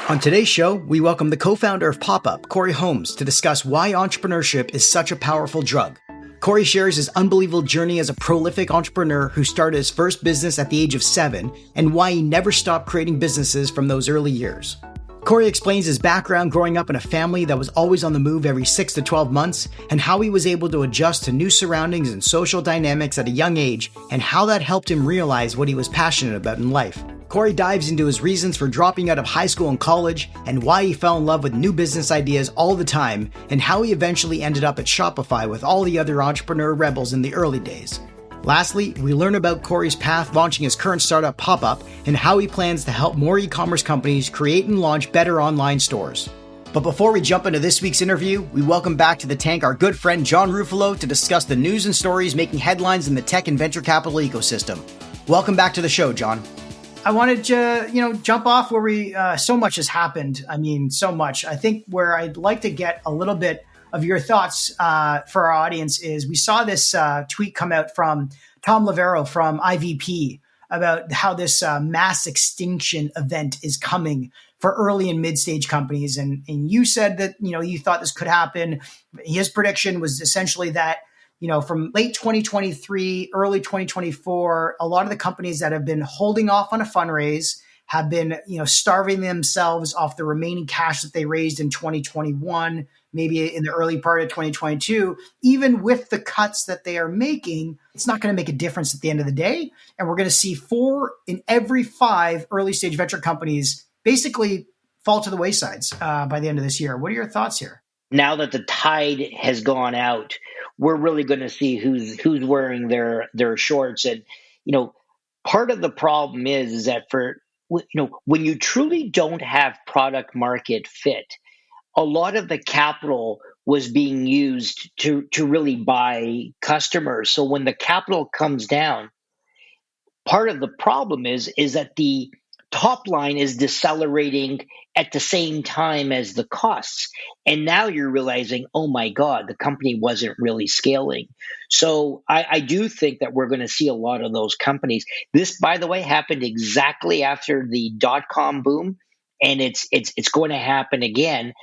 On today's show, we welcome the co-founder of Popup, Corey Holmes, to discuss why entrepreneurship is such a powerful drug. Corey shares his unbelievable journey as a prolific entrepreneur who started his first business at the age of 7 and why he never stopped creating businesses from those early years. Corey explains his background growing up in a family that was always on the move every 6 to 12 months and how he was able to adjust to new surroundings and social dynamics at a young age and how that helped him realize what he was passionate about in life. Corey dives into his reasons for dropping out of high school and college and why he fell in love with new business ideas all the time and how he eventually ended up at Shopify with all the other entrepreneur rebels in the early days. Lastly, we learn about Corey's path launching his current startup Popup and how he plans to help more e-commerce companies create and launch better online stores. But before we jump into this week's interview, we welcome back to the tank our good friend John Ruffolo to discuss the news and stories making headlines in the tech and venture capital ecosystem. Welcome back to the show, John. I wanted to, jump off where we, so much has happened. I mean, so much. I think where I'd like to get a little bit of your thoughts for our audience is we saw this tweet come out from Tom Lavero from IVP about how this mass extinction event is coming for early and mid-stage companies. And you said that, you thought this could happen. His prediction was essentially that, from late 2023, early 2024, a lot of the companies that have been holding off on a fundraise have been, starving themselves off the remaining cash that they raised in 2021, maybe in the early part of 2022. Even with the cuts that they are making, it's not going to make a difference at the end of the day. And we're going to see 4 in every 5 early stage venture companies basically fall to the waysides by the end of this year. What are your thoughts here? Now that the tide has gone out, we're really going to see who's wearing their shorts. And, part of the problem is that when you truly don't have product market fit, a lot of the capital was being used to really buy customers. So when the capital comes down, part of the problem is that the top line is decelerating at the same time as the costs. And now you're realizing, oh my God, the company wasn't really scaling. So I do think that we're going to see a lot of those companies. This, by the way, happened exactly after the dot-com boom, and it's going to happen again.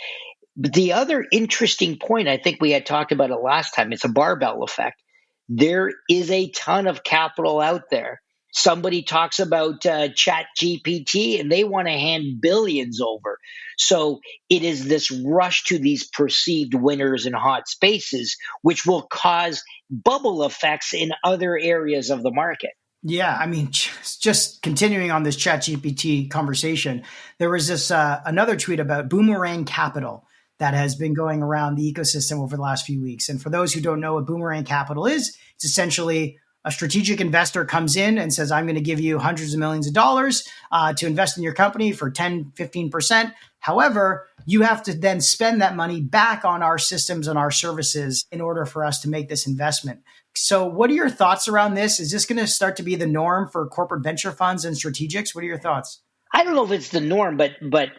But the other interesting point, I think we had talked about it last time, it's a barbell effect. There is a ton of capital out there. Somebody talks about Chat GPT and they want to hand billions over. So it is this rush to these perceived winners in hot spaces, which will cause bubble effects in other areas of the market. Yeah, I mean, just continuing on this Chat GPT conversation, there was this another tweet about Boomerang Capital that has been going around the ecosystem over the last few weeks. And for those who don't know what Boomerang Capital is, it's essentially a strategic investor comes in and says, I'm going to give you hundreds of millions of dollars to invest in your company for 10, 15%. However, you have to then spend that money back on our systems and our services in order for us to make this investment. So what are your thoughts around this? Is this going to start to be the norm for corporate venture funds and strategics? What are your thoughts? I don't know if it's the norm, but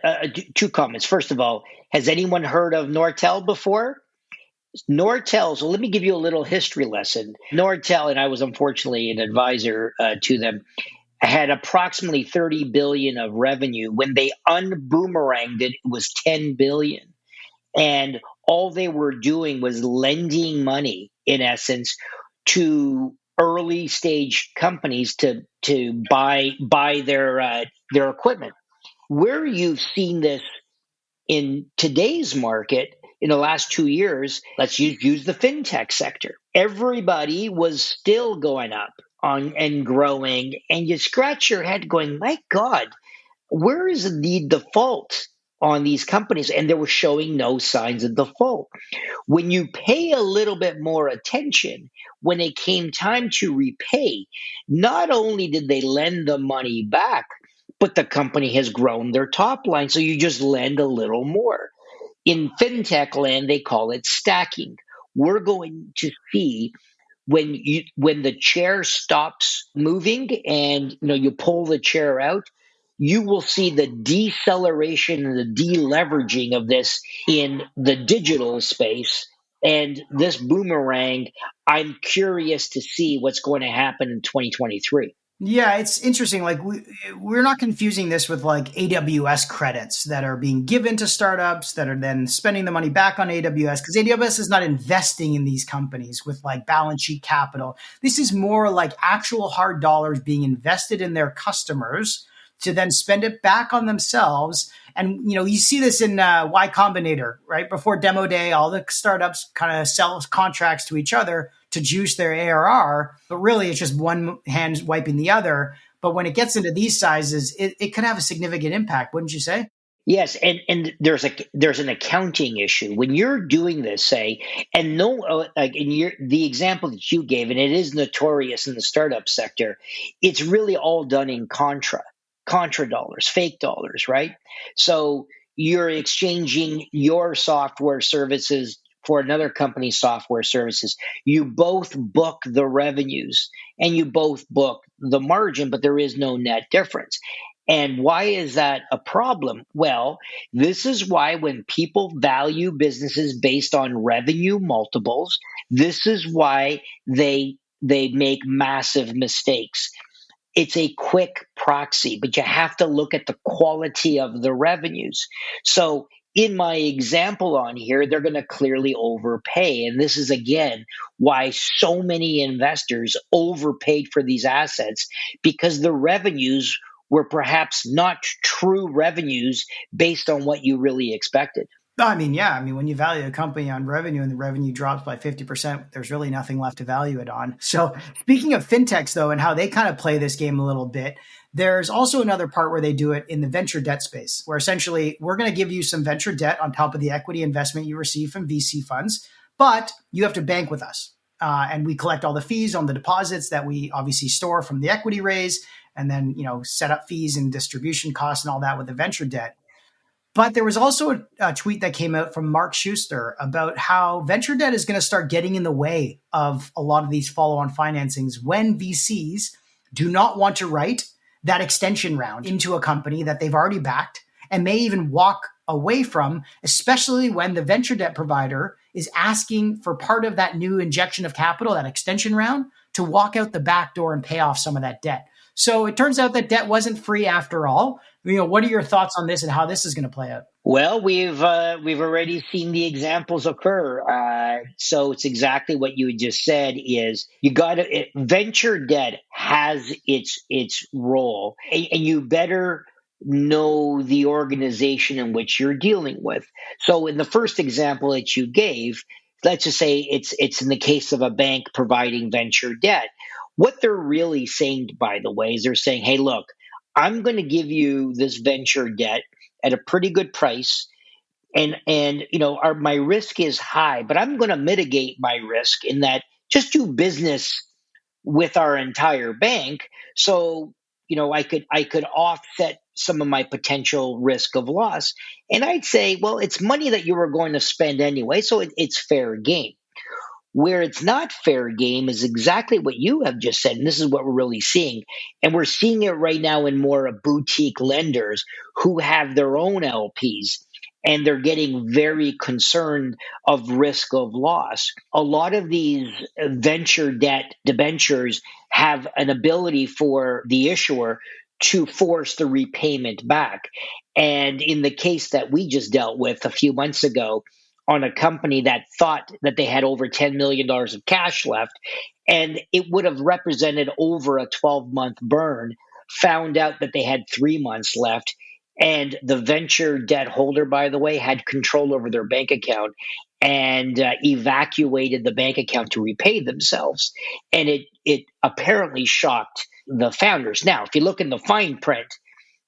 2 comments. First of all, has anyone heard of Nortel before? Nortel, so let me give you a little history lesson. Nortel, and I was unfortunately an advisor to them, had approximately 30 billion of revenue. When they unboomeranged it, it was 10 billion. And all they were doing was lending money, in essence, to early stage companies to buy their equipment. Where you've seen this in today's market, in the last 2 years, let's use the fintech sector. Everybody was still going up and growing, and you scratch your head going, my God, where is the default on these companies? And they were showing no signs of default. When you pay a little bit more attention, when it came time to repay, not only did they lend the money back, but the company has grown their top line. So you just lend a little more. In fintech land, they call it stacking. We're going to see when the chair stops moving and you pull the chair out, you will see the deceleration and the deleveraging of this in the digital space. And this boomerang, I'm curious to see what's going to happen in 2023. Yeah, it's interesting. Like we're not confusing this with like AWS credits that are being given to startups that are then spending the money back on AWS, because AWS is not investing in these companies with like balance sheet capital. This is more like actual hard dollars being invested in their customers to then spend it back on themselves. And you see this in Y Combinator, right? Before demo day, all the startups kind of sell contracts to each other to juice their ARR, but really it's just one hand wiping the other. But when it gets into these sizes, it could have a significant impact, wouldn't you say? Yes, and there's an accounting issue when you're doing this, say, and no, like in the example that you gave, and it is notorious in the startup sector. It's really all done in contra dollars, fake dollars, right? So you're exchanging your software services for another company's software services. You both book the revenues and you both book the margin, but there is no net difference. And why is that a problem? Well, this is why when people value businesses based on revenue multiples, this is why they make massive mistakes. It's a quick proxy, but you have to look at the quality of the revenues. So in my example on here, they're going to clearly overpay. And this is again why so many investors overpaid for these assets, because the revenues were perhaps not true revenues based on what you really expected. No, I mean, yeah. I mean, when you value a company on revenue and the revenue drops by 50%, there's really nothing left to value it on. So, speaking of fintechs, though, and how they kind of play this game a little bit, there's also another part where they do it in the venture debt space, where essentially we're going to give you some venture debt on top of the equity investment you receive from VC funds, but you have to bank with us. And we collect all the fees on the deposits that we obviously store from the equity raise, and then, set up fees and distribution costs and all that with the venture debt. But there was also a tweet that came out from Mark Schuster about how venture debt is going to start getting in the way of a lot of these follow-on financings when VCs do not want to write that extension round into a company that they've already backed and may even walk away from, especially when the venture debt provider is asking for part of that new injection of capital, that extension round, to walk out the back door and pay off some of that debt. So it turns out that debt wasn't free after all. What are your thoughts on this and how this is going to play out? Well, we've already seen the examples occur. So it's exactly what you just said. Is you got to venture debt has its role, and you better know the organization in which you're dealing with. So in the first example that you gave, let's just say it's in the case of a bank providing venture debt. What they're really saying, by the way, is they're saying, "Hey, look, I'm going to give you this venture debt at a pretty good price, and my risk is high, but I'm going to mitigate my risk in that just do business with our entire bank, so I could offset some of my potential risk of loss." And I'd say, well, it's money that you were going to spend anyway, so it's fair game. Where it's not fair game is exactly what you have just said. And this is what we're really seeing. And we're seeing it right now in more boutique lenders who have their own LPs. And they're getting very concerned of risk of loss. A lot of these venture debt debentures have an ability for the issuer to force the repayment back. And in the case that we just dealt with a few months ago, on a company that thought that they had over $10 million of cash left, and it would have represented over a 12-month burn, found out that they had 3 months left. And the venture debt holder, by the way, had control over their bank account and evacuated the bank account to repay themselves. And it apparently shocked the founders. Now, if you look in the fine print,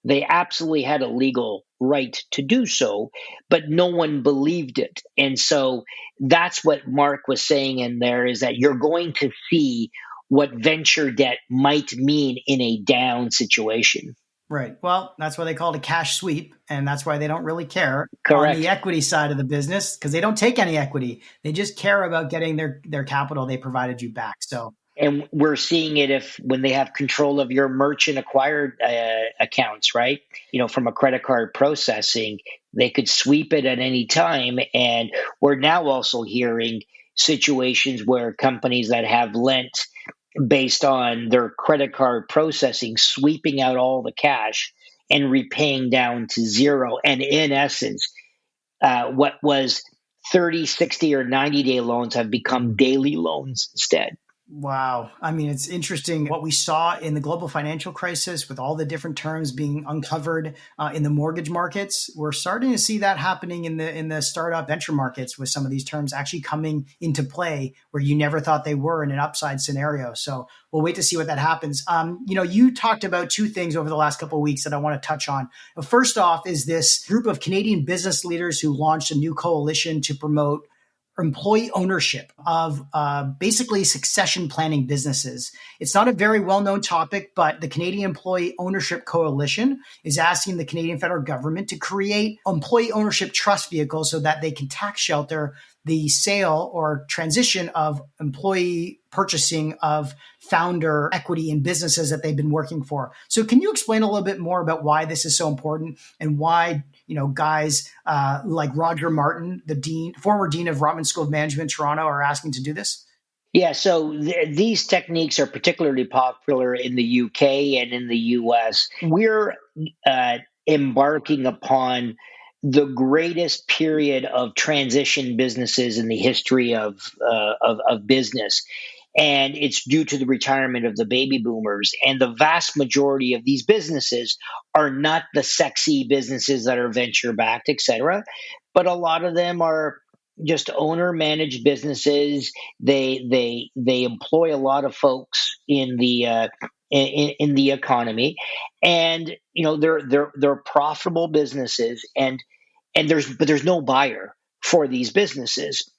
they absolutely had a legal right to do so, but no one believed it. And so that's what Mark was saying in there, is that you're going to see what venture debt might mean in a down situation. Right. Well, that's why they call it a cash sweep. And that's why they don't really care Correct. on the equity side of the business, because they don't take any equity. They just care about getting their capital they provided you back. So, and we're seeing it when they have control of your merchant acquired accounts, right? From a credit card processing, they could sweep it at any time. And we're now also hearing situations where companies that have lent based on their credit card processing, sweeping out all the cash and repaying down to zero. And in essence, what was 30, 60, or 90-day loans have become daily loans instead. Wow. I mean, it's interesting what we saw in the global financial crisis with all the different terms being uncovered in the mortgage markets. We're starting to see that happening in the startup venture markets with some of these terms actually coming into play where you never thought they were in an upside scenario. So we'll wait to see what that happens. You talked about two things over the last couple of weeks that I want to touch on. First off is this group of Canadian business leaders who launched a new coalition to promote employee ownership of basically succession planning businesses. It's not a very well-known topic, but the Canadian Employee Ownership Coalition is asking the Canadian federal government to create employee ownership trust vehicles so that they can tax shelter the sale or transition of employee purchasing of founder equity in businesses that they've been working for. So can you explain a little bit more about why this is so important and why guys like Roger Martin, the former dean of Rotman School of Management, Toronto, are asking to do this? Yeah, so these techniques are particularly popular in the UK and in the US. We're embarking upon the greatest period of transition businesses in the history of business. And it's due to the retirement of the baby boomers. And the vast majority of these businesses are not the sexy businesses that are venture backed, et cetera, but a lot of them are just owner managed businesses. They employ a lot of folks in the economy, and they're profitable businesses, and there's no buyer for these businesses.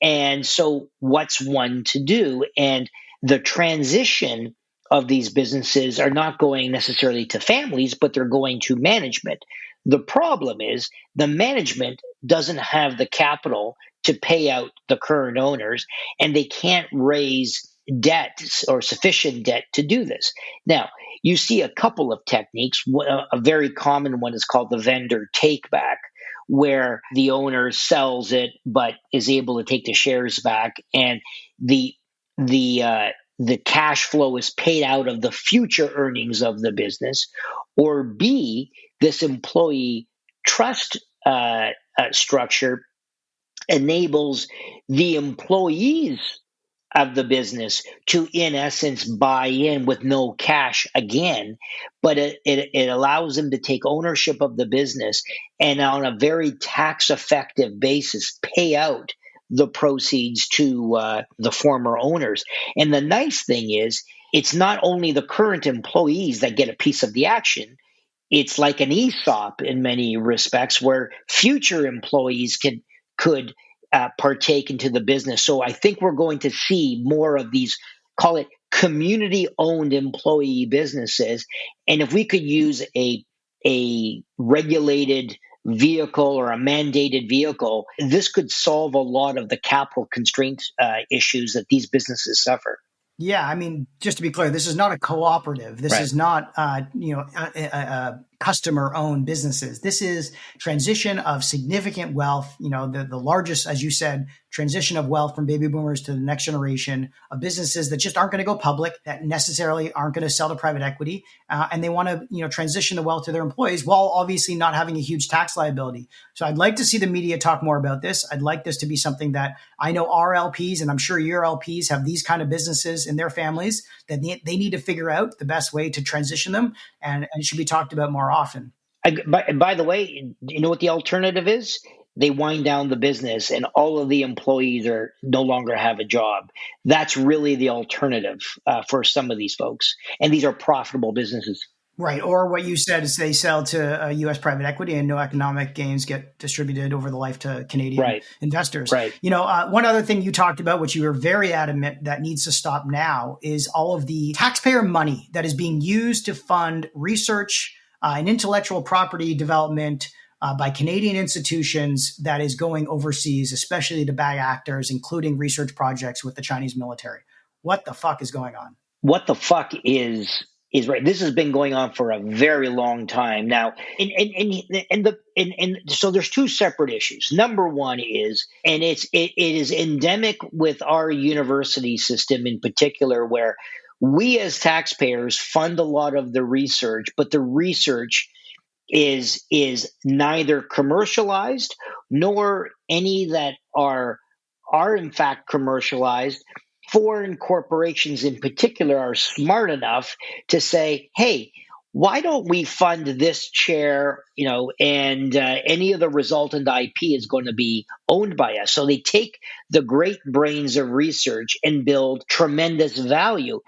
And so what's one to do? And the transition of these businesses are not going necessarily to families, but they're going to management. The problem is the management doesn't have the capital to pay out the current owners, and they can't raise debt or sufficient debt to do this. Now, you see a couple of techniques. A very common one is called the vendor take back, where the owner sells it but is able to take the shares back, and the cash flow is paid out of the future earnings of the business. Or B, this employee trust structure enables the employees of the business to, in essence, buy in with no cash again, but it allows them to take ownership of the business and on a very tax effective basis pay out the proceeds to the former owners. And the nice thing is, it's not only the current employees that get a piece of the action. It's like an ESOP in many respects, where future employees could partake into the business. So I think we're going to see more of these, call it community-owned employee businesses. And if we could use a regulated vehicle or a mandated vehicle, this could solve a lot of the capital constraint issues that these businesses suffer. Yeah, I mean, just to be clear, this is not a cooperative. This Right. is not, customer-owned businesses. This is transition of significant wealth. The largest, as you said, transition of wealth from baby boomers to the next generation of businesses that just aren't going to go public, that necessarily aren't going to sell to private equity, and they want to, transition the wealth to their employees while obviously not having a huge tax liability. So I'd like to see the media talk more about this. I'd like this to be something that I know our LPs, and I'm sure your LPs have these kind of businesses in their families that they need to figure out the best way to transition them, and it should be talked about more often. By the way, you know what the alternative is? They wind down the business and all of the employees are no longer have a job. That's really the alternative for some of these folks. And these are profitable businesses. Right. Or what you said is they sell to U.S. private equity and no economic gains get distributed over the life to Canadian investors. Right. One other thing you talked about, which you were very adamant that needs to stop now, is all of the taxpayer money that is being used to fund research and intellectual property development by Canadian institutions that is going overseas, especially to bad actors, including research projects with the Chinese military. What the fuck is going on? What the fuck is right. This has been going on for a very long time now. So there's two separate issues. Number one is, and it is endemic with our university system in particular, where We as taxpayers fund a lot of the research, but the research is neither commercialized nor any that are in fact commercialized. Foreign corporations in particular are smart enough to say, hey, why don't we fund this chair, and any of the resultant IP is going to be owned by us. So they take the great brains of research and build tremendous value.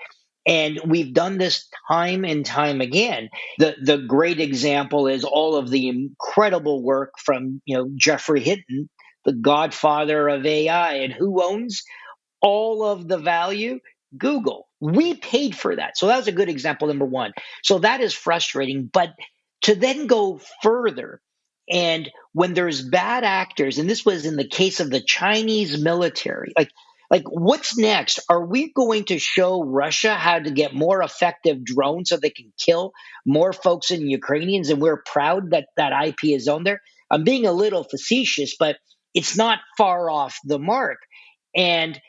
And we've done this time and time again. The great example is all of the incredible work from Jeffrey Hinton, the godfather of AI, and who owns all of the value? Google. We paid for that. So that was a good example, number one. So that is frustrating. But to then go further, and when there's bad actors, and this was in the case of the Chinese military, like what's next? Are we going to show Russia how to get more effective drones so they can kill more folks than Ukrainians, and we're proud that that IP is on there? I'm being a little facetious, but it's not far off the mark. And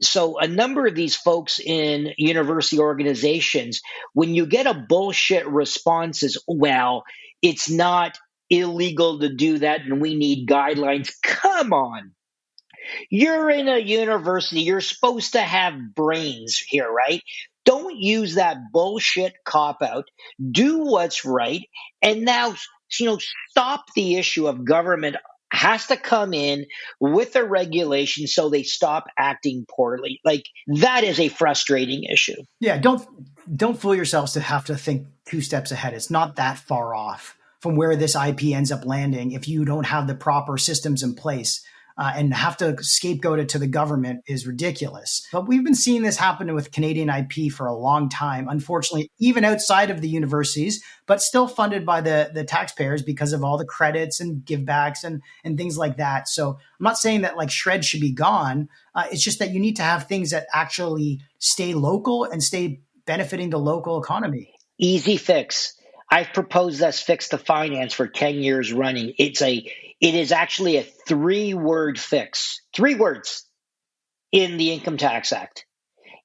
so a number of these folks in university organizations, when you get a bullshit response is, well, it's not illegal to do that and we need guidelines. Come on. You're in a university. You're supposed to have brains here, right? Don't use that bullshit cop out. Do what's right. And now, stop the issue of government has to come in with a regulation so they stop acting poorly. Like that is a frustrating issue. Yeah, don't fool yourselves to have to think 2 steps ahead. It's not that far off from where this IP ends up landing if you don't have the proper systems in place. And have to scapegoat it to the government is ridiculous. But we've been seeing this happen with Canadian IP for a long time, unfortunately, even outside of the universities, but still funded by the taxpayers because of all the credits and givebacks and things like that. So I'm not saying that like shred should be gone. It's just that you need to have things that actually stay local and stay benefiting the local economy. Easy fix. I've proposed this fix to finance for 10 years running. It is actually a 3-word fix, 3 words in the Income Tax Act.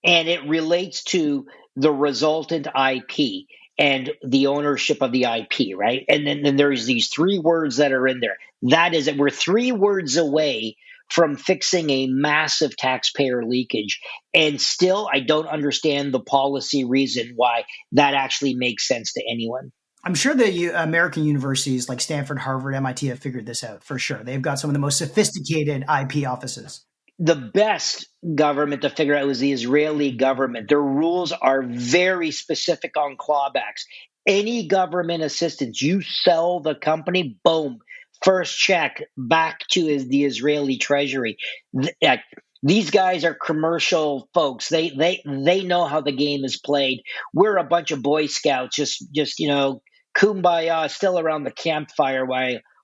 And it relates to the resultant IP and the ownership of the IP, right? And then there's these 3 words that are in there. That is it. We're 3 words away from fixing a massive taxpayer leakage. And still, I don't understand the policy reason why that actually makes sense to anyone. I'm sure the American universities like Stanford, Harvard, MIT have figured this out for sure. They've got some of the most sophisticated IP offices. The best government to figure out was the Israeli government. Their rules are very specific on clawbacks. Any government assistance, you sell the company, boom, first check back to the Israeli treasury. These guys are commercial folks. They know how the game is played. We're a bunch of Boy Scouts, just kumbaya, still around the campfire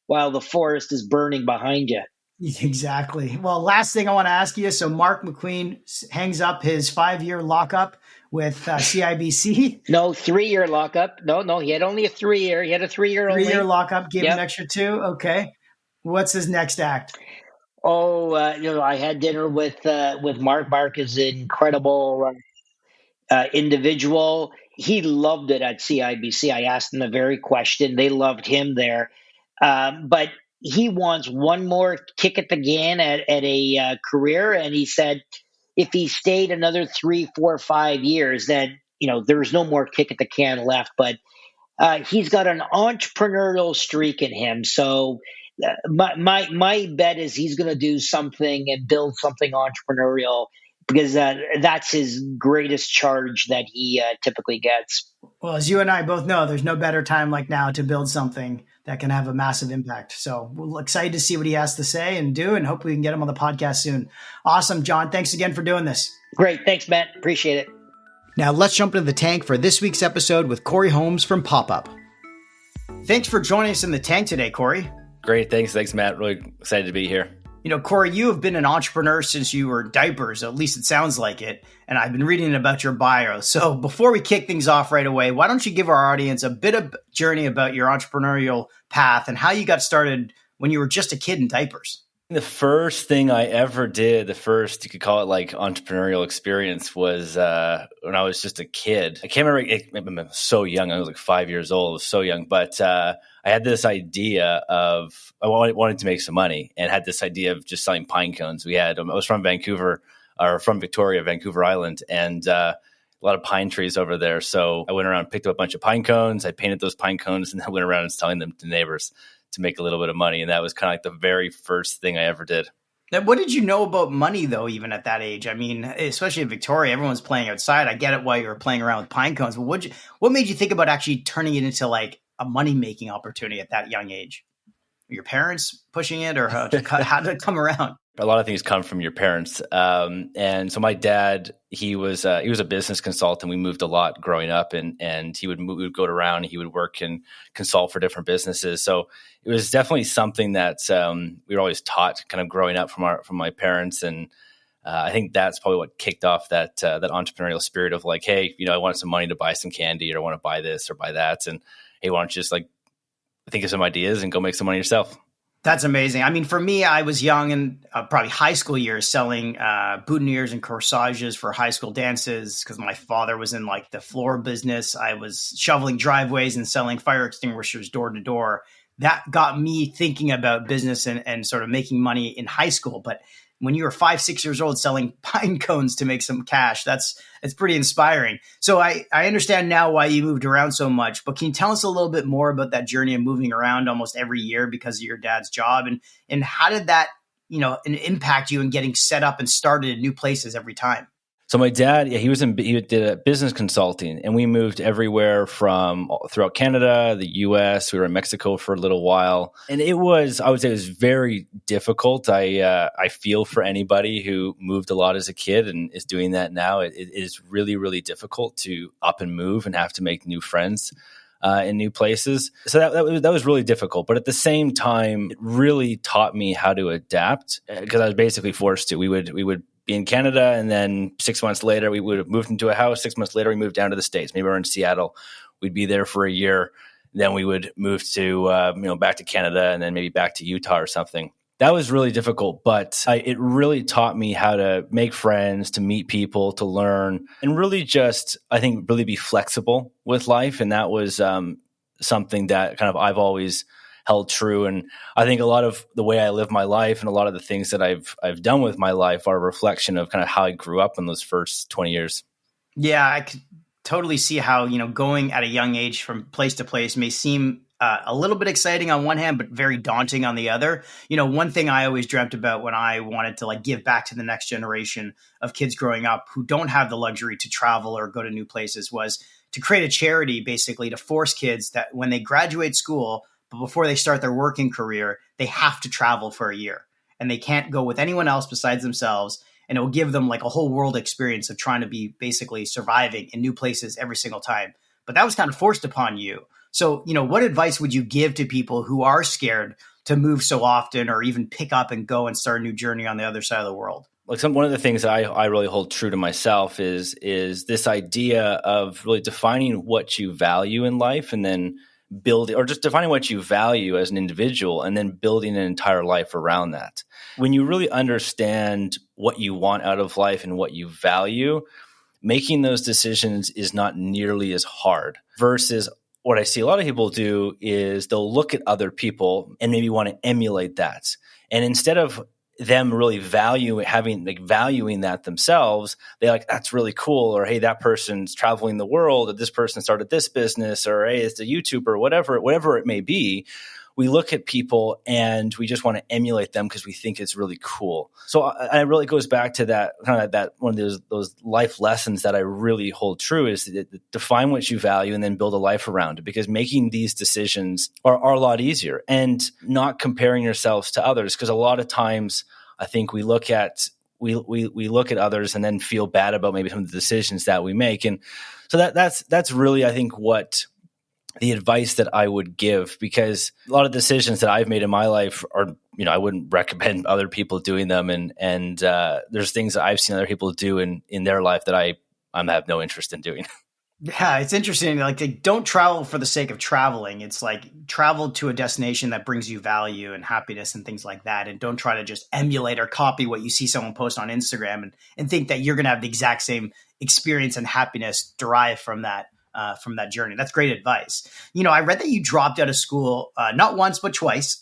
while the forest is burning behind you. Exactly. Well, last thing I want to ask you. So Mark McQueen hangs up his 5-year lockup with CIBC. No, 3-year lockup. No, he had only a 3-year. He had a 3-year only. 3-year lockup, gave him an extra 2. Okay. What's his next act? Oh, I had dinner with Mark. Mark is an incredible individual. He loved it at CIBC. I asked him the very question. They loved him there. But he wants one more kick at the can at a career. And he said, if he stayed another 3, 4, 5 years, then, there's no more kick at the can left. But he's got an entrepreneurial streak in him. So my bet is he's going to do something and build something entrepreneurial, because that's his greatest charge that he typically gets. Well, as you and I both know, there's no better time like now to build something that can have a massive impact. So we're excited to see what he has to say and do, and hope we can get him on the podcast soon. Awesome, John. Thanks again for doing this. Great. Thanks, Matt. Appreciate it. Now let's jump into the tank for this week's episode with Corey Holmes from Popup. Thanks for joining us in the tank today, Corey. Great. Thanks, Matt. Really excited to be here. Corey, you have been an entrepreneur since you were in diapers, at least it sounds like it. And I've been reading about your bio. So before we kick things off right away, why don't you give our audience a bit of journey about your entrepreneurial path and how you got started when you were just a kid in diapers? The first thing I ever did, the first, you could call it like entrepreneurial experience, was when I was just a kid. I can't remember, I was so young. I was like 5 years old. I was so young. But I had this idea of, I wanted to make some money, and had this idea of just selling pine cones. I was from Victoria, Vancouver Island, and a lot of pine trees over there. So I went around, picked up a bunch of pine cones. I painted those pine cones, and then went around and selling them to neighbors to make a little bit of money. And that was kind of like the very first thing I ever did. Now, what did you know about money, though, even at that age? I mean, especially in Victoria, everyone's playing outside. I get it why you were playing around with pine cones, but what made you think about actually turning it into like a money-making opportunity at that young age? Were your parents pushing it, or how did it come around? A lot of things come from your parents. And so my dad, he was a business consultant. We moved a lot growing up, and we would go around, and he would work and consult for different businesses. So it was definitely something that we were always taught kind of growing up from my parents. And I think that's probably what kicked off that entrepreneurial spirit of like, hey, I want some money to buy some candy, or I want to buy this or buy that. And hey, why don't you just like think of some ideas and go make some money yourself? That's amazing. I mean, for me, I was young and probably high school years selling boutonnieres and corsages for high school dances because my father was in like the floor business. I was shoveling driveways and selling fire extinguishers door to door. That got me thinking about business and sort of making money in high school. But when you were 5, 6 years old selling pine cones to make some cash, it's pretty inspiring. So I understand now why you moved around so much, but can you tell us a little bit more about that journey of moving around almost every year because of your dad's job, and how did that, impact you in getting set up and started in new places every time? So my dad, he did a business consulting, and we moved everywhere from throughout Canada, the US. We were in Mexico for a little while, and I would say it was very difficult. I feel for anybody who moved a lot as a kid and is doing that now. It is really, really difficult to up and move and have to make new friends in new places. So that was really difficult. But at the same time, it really taught me how to adapt because I was basically forced to. We would be in Canada, and then 6 months later, we would have moved into a house. 6 months later, we moved down to the States. Maybe we're in Seattle. We'd be there for a year. Then we would move to, back to Canada, and then maybe back to Utah or something. That was really difficult, but it really taught me how to make friends, to meet people, to learn, and really just, I think, really be flexible with life. And that was something that kind of I've always held true. And I think a lot of the way I live my life and a lot of the things that I've done with my life are a reflection of kind of how I grew up in those first 20 years. Yeah, I could totally see how, going at a young age from place to place may seem a little bit exciting on one hand, but very daunting on the other. One thing I always dreamt about when I wanted to give back to the next generation of kids growing up who don't have the luxury to travel or go to new places was to create a charity, basically to force kids that when they graduate school, but before they start their working career, they have to travel for a year, and they can't go with anyone else besides themselves. And it will give them a whole world experience of trying to be basically surviving in new places every single time. But that was kind of forced upon you. So, what advice would you give to people who are scared to move so often, or even pick up and go and start a new journey on the other side of the world? One of the things that I really hold true to myself is this idea of really defining what you value in life, and then building, or just defining what you value as an individual, and then building an entire life around that. When you really understand what you want out of life and what you value, making those decisions is not nearly as hard. Versus what I see a lot of people do is they'll look at other people and maybe want to emulate that. And instead of them really valuing that themselves, they that's really cool, or hey, that person's traveling the world, or this person started this business, or hey, it's a YouTuber, whatever it may be. We look at people and we just want to emulate them because we think it's really cool. So it really goes back to that kind of that one of those life lessons that I really hold true is that define what you value and then build a life around it, because making these decisions are a lot easier, and not comparing yourselves to others. Because a lot of times I think we look at others and then feel bad about maybe some of the decisions that we make. And so that's really, I think, what the advice that I would give, because a lot of decisions that I've made in my life are, I wouldn't recommend other people doing them. And there's things that I've seen other people do in their life that I have no interest in doing. Yeah, it's interesting. Like, they don't travel for the sake of traveling. It's like travel to a destination that brings you value and happiness and things like that. And don't try to just emulate or copy what you see someone post on Instagram and think that you're going to have the exact same experience and happiness derived from that journey. That's great advice. I read that you dropped out of school, not once, but twice.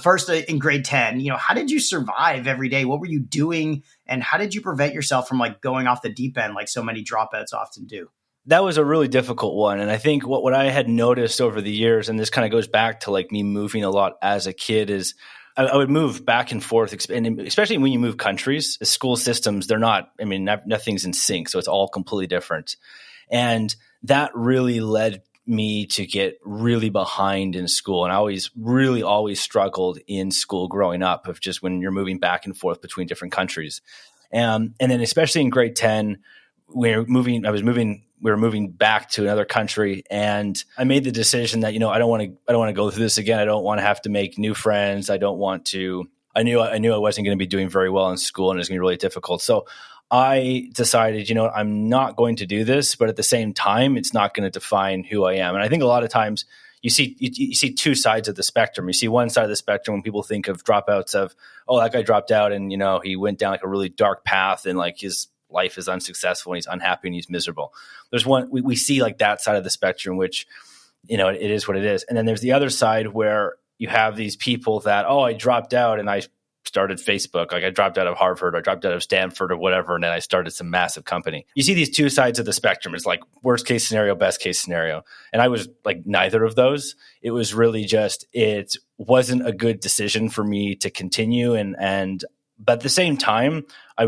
First in grade 10, how did you survive every day? What were you doing? And how did you prevent yourself from like going off the deep end like so many dropouts often do? That was a really difficult one. And I think what I had noticed over the years, and this kind of goes back to like me moving a lot as a kid, is I would move back and forth, and especially when you move countries, the school systems, they're not, nothing's in sync. So it's all completely different. And that really led me to get really behind in school. And I always struggled in school growing up, of just when you're moving back and forth between different countries. And then especially in grade 10, we were moving back to another country, and I made the decision that, I don't want to go through this again. I don't want to have to make new friends. I knew I wasn't going to be doing very well in school, and it was going to be really difficult. So I decided, I'm not going to do this, but at the same time, it's not going to define who I am. And I think a lot of times you see two sides of the spectrum. You see one side of the spectrum when people think of dropouts of, oh, that guy dropped out and, he went down like a really dark path, and like his life is unsuccessful and he's unhappy and he's miserable. There's one, we see like that side of the spectrum, which, it is what it is. And then there's the other side where you have these people that, oh, I dropped out and I started Facebook. Like I dropped out of Harvard, or I dropped out of Stanford or whatever, and then I started some massive company. You see these two sides of the spectrum. It's like worst case scenario, best case scenario. And I was like neither of those. It was really just, it wasn't a good decision for me to continue. But at the same time, I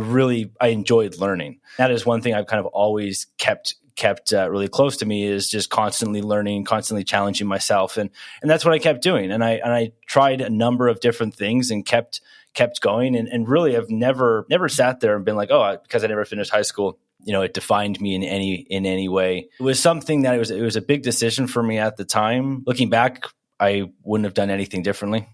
enjoyed learning. That is one thing I've kind of always kept really close to me, is just constantly learning, constantly challenging myself. And that's what I kept doing. And I tried a number of different things and kept going. And really I've never sat there and been like, oh, because I never finished high school, it defined me in any way. It was something that it was a big decision for me at the time. Looking back, I wouldn't have done anything differently.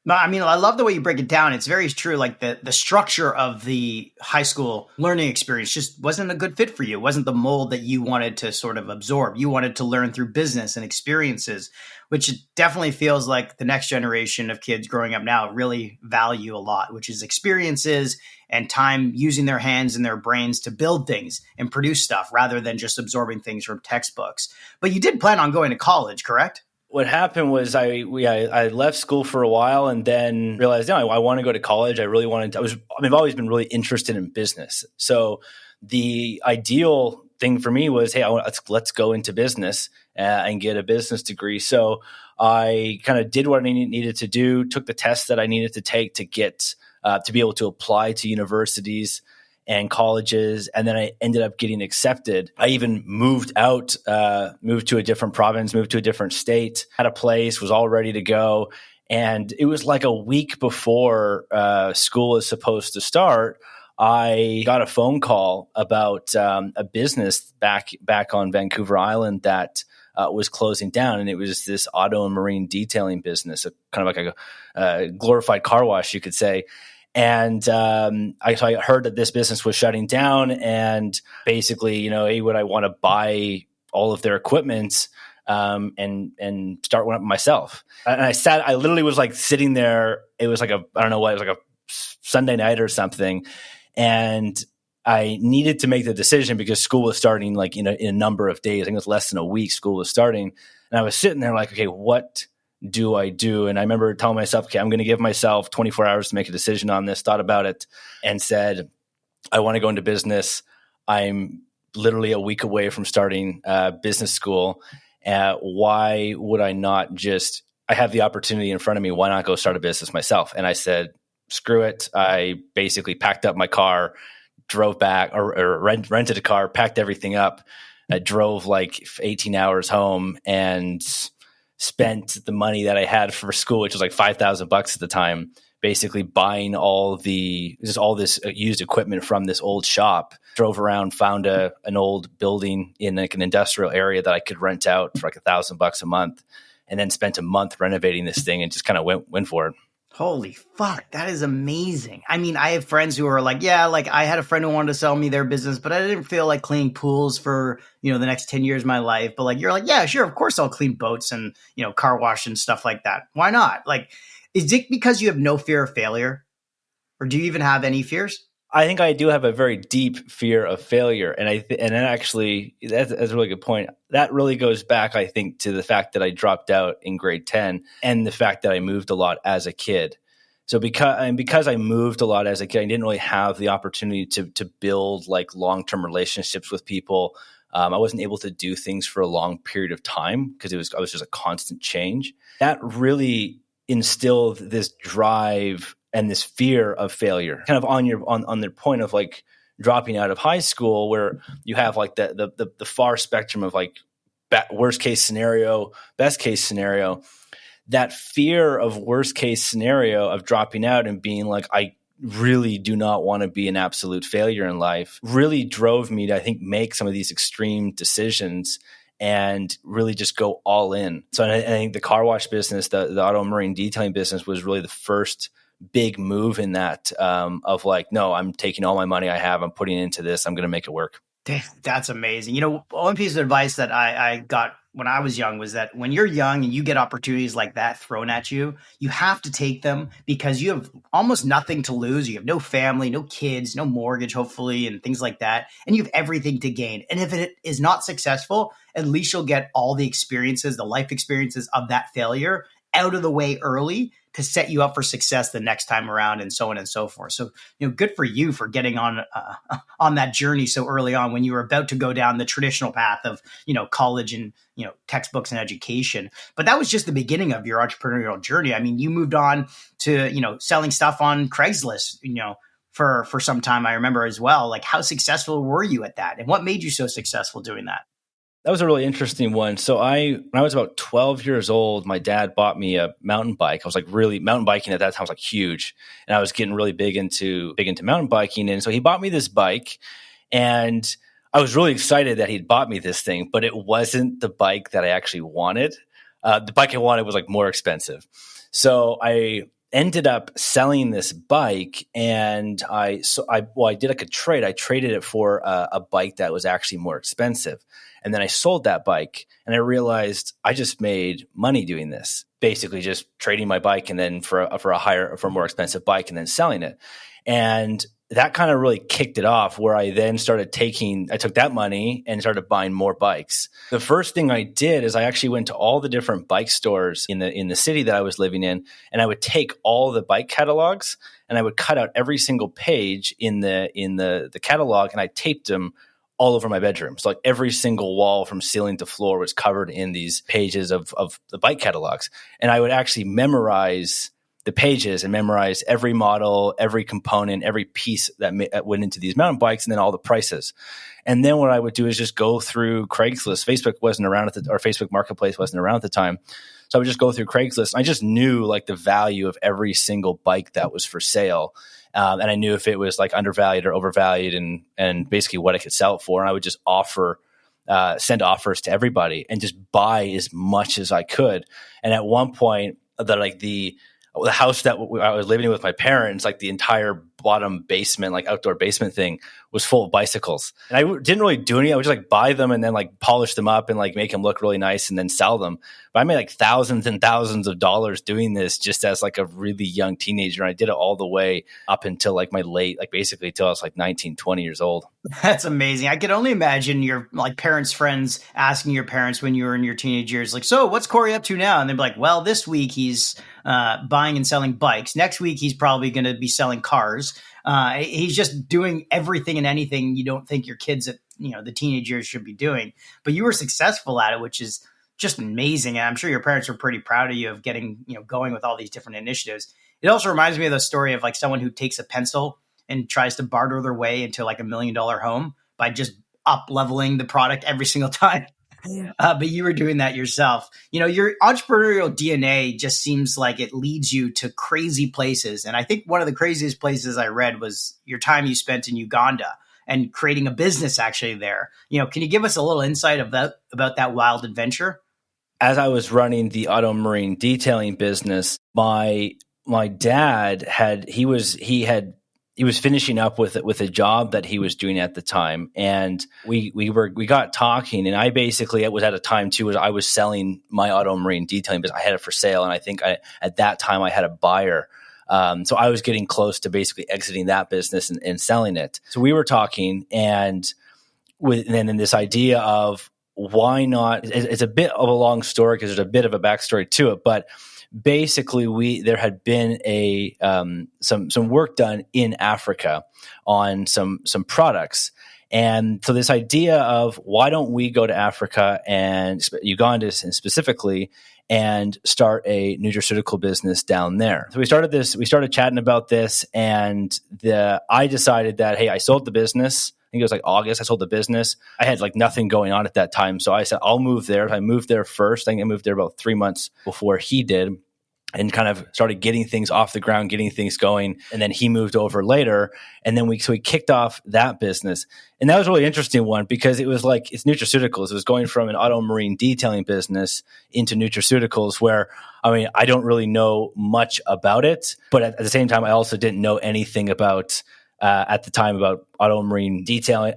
No, I love the way you break it down. It's very true. Like the structure of the high school learning experience just wasn't a good fit for you. It wasn't the mold that you wanted to sort of absorb. You wanted to learn through business and experiences, which it definitely feels like the next generation of kids growing up now really value a lot, which is experiences and time using their hands and their brains to build things and produce stuff rather than just absorbing things from textbooks. But you did plan on going to college, correct? What happened was I left school for a while and then realized, I want to go to college. I really wanted to, I've always been really interested in business. So the ideal thing for me was, hey, let's go into business and get a business degree. So I kind of did what I needed to do, took the tests that I needed to take to get to be able to apply to universities and colleges. And then I ended up getting accepted. I even moved to a different province, moved to a different state, had a place, was all ready to go. And it was like a week before school was supposed to start, I got a phone call about a business back on Vancouver Island that was closing down. And it was this auto and marine detailing business, kind of like a glorified car wash, you could say. And I heard that this business was shutting down, and basically, hey, would I want to buy all of their equipment and start one up myself? And I literally was like sitting there. It was like it was like a Sunday night or something, and I needed to make the decision because school was starting like in a number of days. I think it was less than a week. School was starting, and I was sitting there like, okay, what do I do? And I remember telling myself, okay, I'm going to give myself 24 hours to make a decision on this, thought about it, and said, I want to go into business. I'm literally a week away from starting business school. Why would I not I have the opportunity in front of me. Why not go start a business myself? And I said, screw it. I basically packed up my car, drove back or rented a car, packed everything up. I drove like 18 hours home and spent the money that I had for school, which was like $5,000 at the time, basically buying all this used equipment from this old shop. Drove around, found an old building in like an industrial area that I could rent out for like $1,000 a month, and then spent a month renovating this thing and just kind of went for it. Holy fuck, that is amazing. I mean, I have friends who are like, yeah, like I had a friend who wanted to sell me their business, but I didn't feel like cleaning pools for, the next 10 years of my life. But like, you're like, yeah, sure, of course I'll clean boats and, car wash and stuff like that. Why not? Like, is it because you have no fear of failure? Or do you even have any fears? I think I do have a very deep fear of failure, and and then actually that's a really good point. That really goes back, I think, to the fact that I dropped out in grade 10 and the fact that I moved a lot as a kid. So because I moved a lot as a kid, I didn't really have the opportunity to build like long-term relationships with people. I wasn't able to do things for a long period of time because I was just a constant change. That really instilled this drive and this fear of failure, kind of on their point of like dropping out of high school, where you have like the far spectrum of like worst case scenario, best case scenario. That fear of worst case scenario of dropping out and being like, I really do not want to be an absolute failure in life, really drove me to, I think, make some of these extreme decisions and really just go all in. So I think the car wash business, the auto marine detailing business was really the first big move in that, of like, no, I'm taking all my money I have, I'm putting it into this, I'm going to make it work. That's amazing. One piece of advice that I got when I was young was that when you're young and you get opportunities like that thrown at you, you have to take them because you have almost nothing to lose. You have no family, no kids, no mortgage, hopefully, and things like that. And you have everything to gain. And if it is not successful, at least you'll get all the experiences, the life experiences of that failure out of the way early to set you up for success the next time around, and so on and so forth. So, good for you for getting on that journey so early on when you were about to go down the traditional path of, college and, textbooks and education. But that was just the beginning of your entrepreneurial journey. I mean, you moved on to, selling stuff on Craigslist, for some time, I remember as well. Like, how successful were you at that? And what made you so successful doing that? That was a really interesting one. So when I was about 12 years old, my dad bought me a mountain bike. I was like, really, mountain biking at that time was like huge. And I was getting really big into mountain biking. And so he bought me this bike, and I was really excited that he'd bought me this thing, but it wasn't the bike that I actually wanted. The bike I wanted was like more expensive. So I ended up selling this bike, and I did like a trade. I traded it for a bike that was actually more expensive. And then I sold that bike, and I realized I just made money doing this, basically just trading my bike and then for a more expensive bike and then selling it. And that kind of really kicked it off, where I then I took that money and started buying more bikes. The first thing I did is I actually went to all the different bike stores in the city that I was living in, and I would take all the bike catalogs and I would cut out every single page in the catalog, and I taped them all over my bedroom. So like every single wall from ceiling to floor was covered in these pages of the bike catalogs. And I would actually memorize the pages and memorize every model, every component, every piece that went into these mountain bikes, and then all the prices. And then what I would do is just go through Craigslist. Facebook wasn't around or Facebook Marketplace wasn't around at the time. So I would just go through Craigslist. I just knew like the value of every single bike that was for sale. And I knew if it was like undervalued or overvalued and basically what I could sell it for. And I would just send offers to everybody and just buy as much as I could. And at one point, the house that I was living in with my parents, like the entire bottom basement, like outdoor basement thing, was full of bicycles. And I didn't really do anything. I would just like buy them and then like polish them up and like make them look really nice and then sell them. But I made like thousands and thousands of dollars doing this just as like a really young teenager. And I did it all the way up until like basically until I was like 19, 20 years old. That's amazing. I could only imagine your like parents' friends asking your parents when you were in your teenage years, like, so what's Corey up to now? And they'd be like, well, this week he's buying and selling bikes. Next week, he's probably going to be selling cars. He's just doing everything and anything you don't think your kids at the teenage years should be doing. But you were successful at it, which is just amazing. And I'm sure your parents were pretty proud of you of getting going with all these different initiatives. It also reminds me of the story of like someone who takes a pencil and tries to barter their way into like $1 million home by just up leveling the product every single time. But you were doing that yourself. Your entrepreneurial DNA just seems like it leads you to crazy places. And I think one of the craziest places I read was your time you spent in Uganda and creating a business actually there. Can you give us a little insight about that wild adventure? As I was running the auto marine detailing business, my my dad he was finishing up with a job that he was doing at the time, and we got talking, and I basically, it was at a time too, was I was selling my auto marine detailing business. I had it for sale, and I think at that time I had a buyer. So I was getting close to basically exiting that business and selling it. So we were talking, and then in this idea of why not, it's a bit of a long story because there's a bit of a backstory to it, but basically there had been some work done in Africa on some products. And so this idea of why don't we go to Africa and Uganda specifically and start a nutraceutical business down there. So we started chatting about this, and I decided that, hey, I sold the business. I think it was like August. I sold the business. I had like nothing going on at that time. So I said, I'll move there. I moved there first. I think I moved there about 3 months before he did, and kind of started getting things off the ground, getting things going. And then he moved over later. And then we kicked off that business. And that was a really interesting one because it was like, it's nutraceuticals. It was going from an auto marine detailing business into nutraceuticals, where, I mean, I don't really know much about it, but at the same time, I also didn't know anything about, at the time, about auto marine detailing.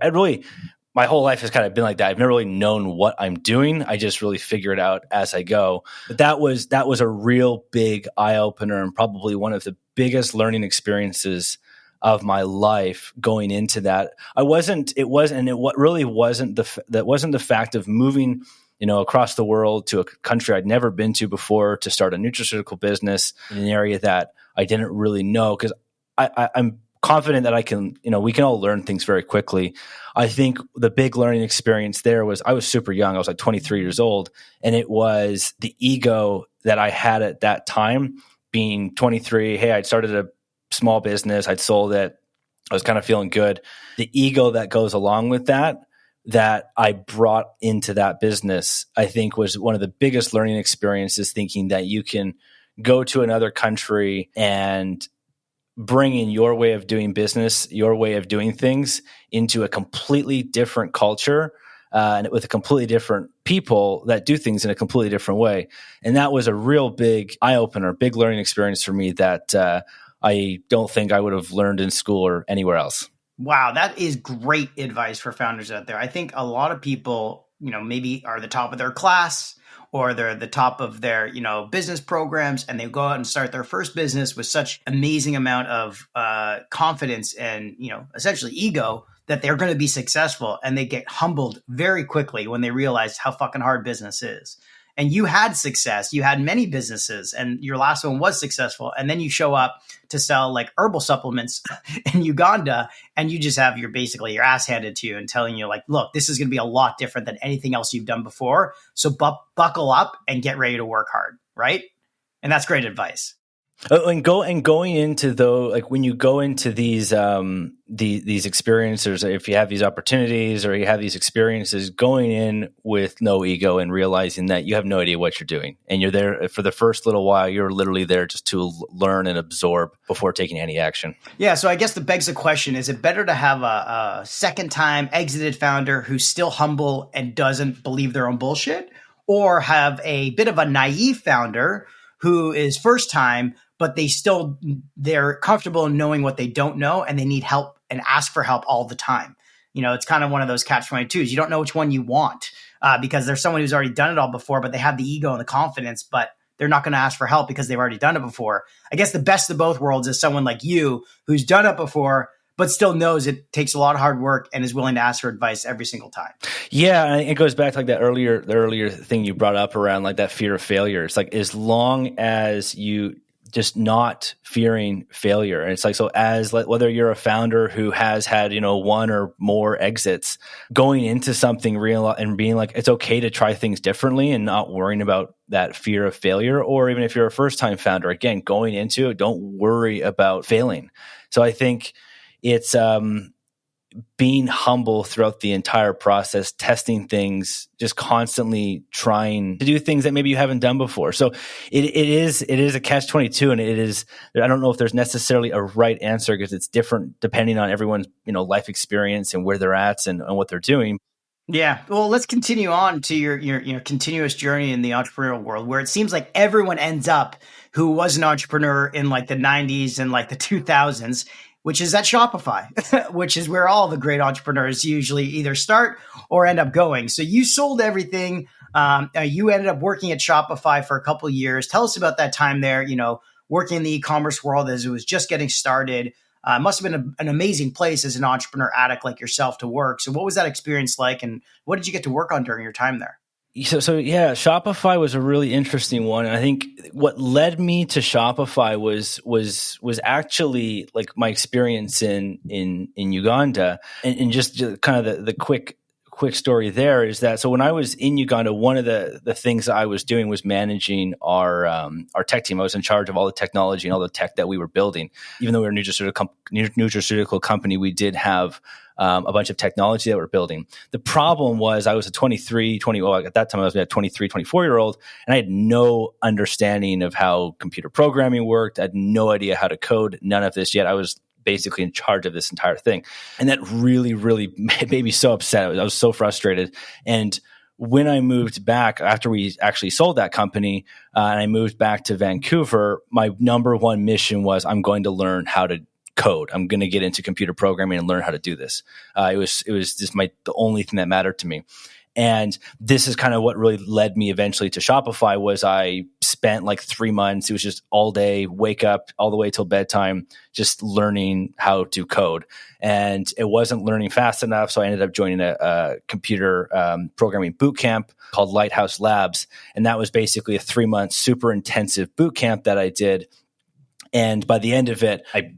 My whole life has kind of been like that. I've never really known what I'm doing. I just really figure it out as I go. But that was a real big eye opener, and probably one of the biggest learning experiences of my life going into that. That wasn't the fact of moving, across the world to a country I'd never been to before to start a nutraceutical business in an area that I didn't really know, because I'm confident that we can all learn things very quickly. I think the big learning experience there was, I was super young. I was like 23 years old. And it was the ego that I had at that time, being 23. Hey, I'd started a small business. I'd sold it. I was kind of feeling good. The ego that goes along with that I brought into that business, I think was one of the biggest learning experiences, thinking that you can go to another country and bring in your way of doing business, your way of doing things into a completely different culture, and with a completely different people that do things in a completely different way. And that was a real big eye-opener, big learning experience for me that I don't think I would have learned in school or anywhere else. Wow, that is great advice for founders out there. I think a lot of people, maybe are the top of their class, or they're the top of their, business programs, and they go out and start their first business with such amazing amount of confidence and, essentially ego, that they're going to be successful, and they get humbled very quickly when they realize how fucking hard business is. And you had success, you had many businesses, and your last one was successful. And then you show up to sell like herbal supplements in Uganda, and you just have your ass handed to you and telling you like, look, this is going to be a lot different than anything else you've done before. So buckle up and get ready to work hard. Right. And that's great advice. Going into though, like when you go into these experiences, if you have these opportunities or you have these experiences, going in with no ego and realizing that you have no idea what you're doing, and you're there for the first little while, you're literally there just to learn and absorb before taking any action. Yeah. So I guess that begs the question: is it better to have a second time exited founder who's still humble and doesn't believe their own bullshit, or have a bit of a naive founder who is first time, but they're comfortable in knowing what they don't know, and they need help and ask for help all the time? It's kind of one of those catch-22s. You don't know which one you want because there's someone who's already done it all before, but they have the ego and the confidence, but they're not going to ask for help because they've already done it before. I guess the best of both worlds is someone like you who's done it before, but still knows it takes a lot of hard work and is willing to ask for advice every single time. Yeah, it goes back to like the earlier thing you brought up around like that fear of failure. It's like, as long as you just not fearing failure. And it's like, so as like, whether you're a founder who has had, one or more exits, going into something real and being like, it's okay to try things differently and not worrying about that fear of failure. Or even if you're a first time founder, again, going into it, don't worry about failing. So I think it's being humble throughout the entire process, testing things, just constantly trying to do things that maybe you haven't done before. So it is a catch-22, and it is, I don't know if there's necessarily a right answer, because it's different depending on everyone's life experience and where they're at and what they're doing. Yeah. Well, let's continue on to your continuous journey in the entrepreneurial world, where it seems like everyone ends up who was an entrepreneur in like the 90s and like the 2000s, which is at Shopify, which is where all the great entrepreneurs usually either start or end up going. So you sold everything. You ended up working at Shopify for a couple of years. Tell us about that time there, working in the e-commerce world as it was just getting started. It must have been an amazing place as an entrepreneur addict like yourself to work. So what was that experience like, and what did you get to work on during your time there? So yeah, Shopify was a really interesting one. And I think what led me to Shopify was actually like my experience in Uganda, and just kind of the quick story there is that, so when I was in Uganda, one of the things that I was doing was managing our tech team. I was in charge of all the technology and all the tech that we were building. Even though we were a nutraceutical company, we did have a bunch of technology that we're building. The problem was I was a 23, 20, well, at that time I was a 23, 24-year-old, and I had no understanding of how computer programming worked. I had no idea how to code, none of this yet. I was basically in charge of this entire thing. And that really, really made me so upset. I was so frustrated. And when I moved back, after we actually sold that company, and I moved back to Vancouver, my number one mission was I'm going to learn how to code. I'm going to get into computer programming and learn how to do this. It was just the only thing that mattered to me. And this is kind of what really led me eventually to Shopify. Was I spent like 3 months. It was just all day, wake up all the way till bedtime, just learning how to code. And it wasn't learning fast enough. So I ended up joining a computer programming boot camp called Lighthouse Labs. And that was basically a 3-month super intensive boot camp that I did. And by the end of it, I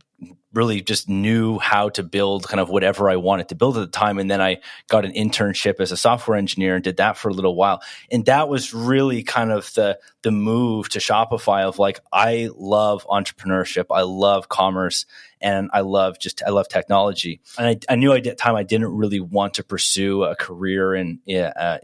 really just knew how to build kind of whatever I wanted to build at the time. And then I got an internship as a software engineer and did that for a little while. And that was really kind of the move to Shopify of like, I love entrepreneurship. I love commerce. And I love technology. And I knew at that time I didn't really want to pursue a career in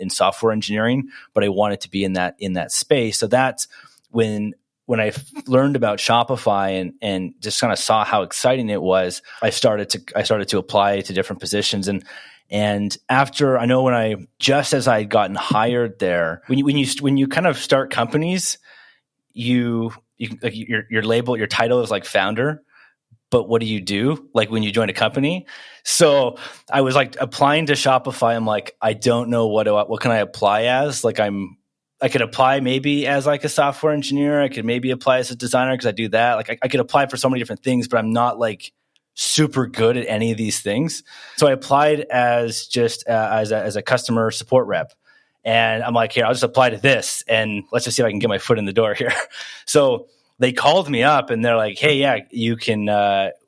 software engineering, but I wanted to be in that space. So that's when I learned about Shopify and just kind of saw how exciting it was, I started to apply to different positions. And after, I know just as I had gotten hired there, when you kind of start companies, you like your label, your title is like founder, but what do you do like when you join a company? So I was like applying to Shopify. I'm like, I don't know what can I apply as? Like I could apply maybe as like a software engineer. I could maybe apply as a designer because I do that. Like I could apply for so many different things, but I'm not like super good at any of these things. So I applied as just as a customer support rep. And I'm like, here, I'll just apply to this and let's just see if I can get my foot in the door here. So they called me up and they're like, hey, yeah, you can,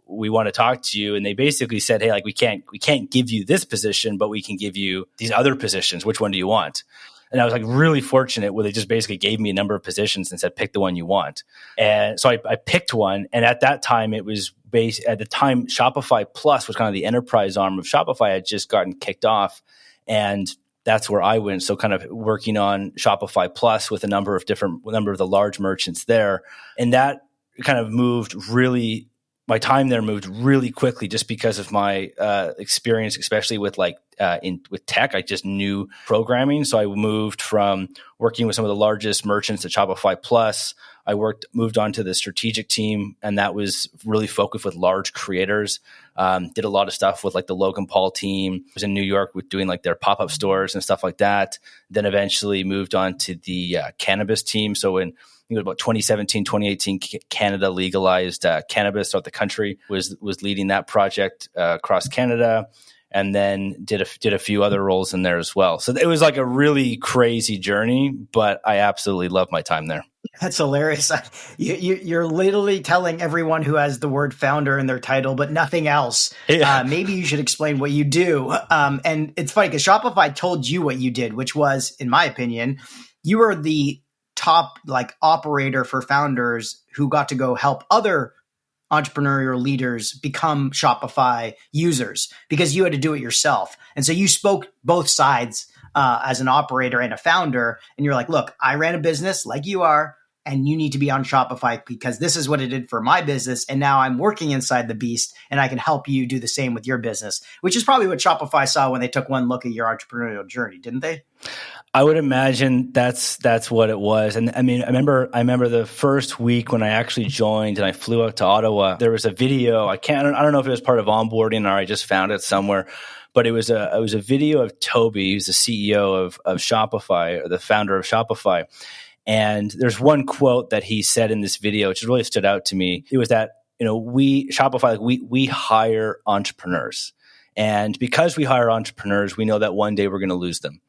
we want to talk to you. And they basically said, hey, like we can't give you this position, but we can give you these other positions. Which one do you want? And I was like really fortunate where they just basically gave me a number of positions and said, pick the one you want. And so I picked one. And at that time, it was at the time, Shopify Plus was kind of the enterprise arm of Shopify had just gotten kicked off. And that's where I went. So kind of working on Shopify Plus with a number of the large merchants there. And that kind of my time there moved really quickly just because of my experience, especially with with tech. I just knew programming. So I moved from working with some of the largest merchants at Shopify Plus. I moved on to the strategic team, and that was really focused with large creators. Did a lot of stuff with like the Logan Paul team. I was in New York with doing like their pop-up stores and stuff like that. Then eventually moved on to the cannabis team. So in about 2017, 2018, Canada legalized cannabis throughout the country, was leading that project across Canada, and then did a few other roles in there as well. So it was like a really crazy journey, but I absolutely love my time there. That's hilarious. You're literally telling everyone who has the word founder in their title, but nothing else. Yeah. Maybe you should explain what you do. And it's funny because Shopify told you what you did, which was, in my opinion, you were the top like operator for founders who got to go help other entrepreneurial leaders become Shopify users because you had to do it yourself. And so you spoke both sides as an operator and a founder. And you're like, look, I ran a business like you are, and you need to be on Shopify because this is what it did for my business. And now I'm working inside the beast and I can help you do the same with your business, which is probably what Shopify saw when they took one look at your entrepreneurial journey, didn't they? I would imagine that's what it was. And I mean, I remember the first week when I actually joined and I flew out to Ottawa, there was a video. I don't know if it was part of onboarding or I just found it somewhere, but it was a video of Toby, who's the CEO of Shopify, or the founder of Shopify. And there's one quote that he said in this video, which really stood out to me. It was that, Shopify, we hire entrepreneurs. And because we hire entrepreneurs, we know that one day we're going to lose them.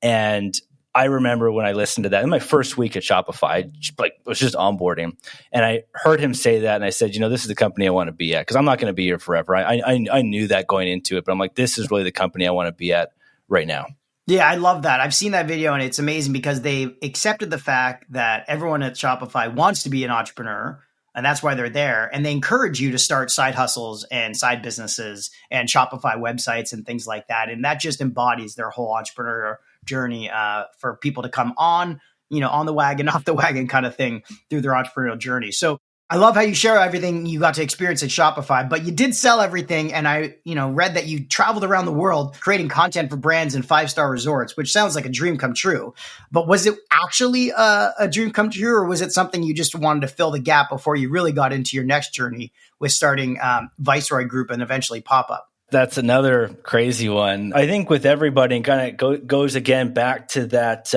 And I remember when I listened to that in my first week at Shopify, it was just onboarding. And I heard him say that. And I said, this is the company I want to be at, because I'm not going to be here forever. I knew that going into it, but I'm like, this is really the company I want to be at right now. Yeah, I love that. I've seen that video and it's amazing because they accepted the fact that everyone at Shopify wants to be an entrepreneur and that's why they're there. And they encourage you to start side hustles and side businesses and Shopify websites and things like that. And that just embodies their whole entrepreneurial journey for people to come on the wagon, off the wagon kind of thing through their entrepreneurial journey. So I love how you share everything you got to experience at Shopify, but you did sell everything. And I, read that you traveled around the world creating content for brands and 5-star resorts, which sounds like a dream come true. But was it actually a dream come true, or was it something you just wanted to fill the gap before you really got into your next journey with starting Viceroy Group and eventually Popup? That's another crazy one. I think with everybody, kind of goes again back to that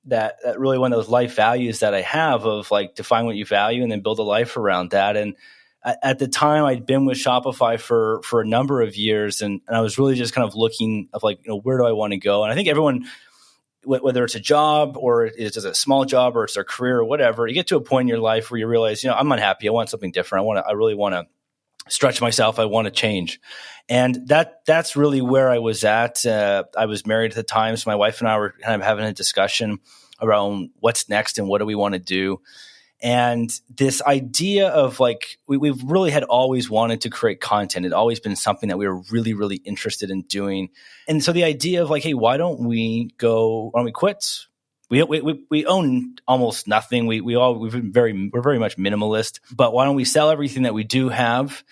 that really one of those life values that I have of like define what you value and then build a life around that. And at the time I'd been with Shopify for a number of years and I was really just kind of looking of like, where do I want to go? And I think everyone, whether it's a job or it's a small job or it's their career or whatever, you get to a point in your life where you realize, I'm unhappy. I want something different. I really want to stretch myself. I want to change. And that's really where I was at. I was married at the time. So my wife and I were kind of having a discussion around what's next and what do we want to do. And this idea of like, we've really had always wanted to create content. It always been something that we were really, really interested in doing. And so the idea of like, hey, why don't we quit? We own almost nothing. We're very much minimalist, but why don't we sell everything that we do have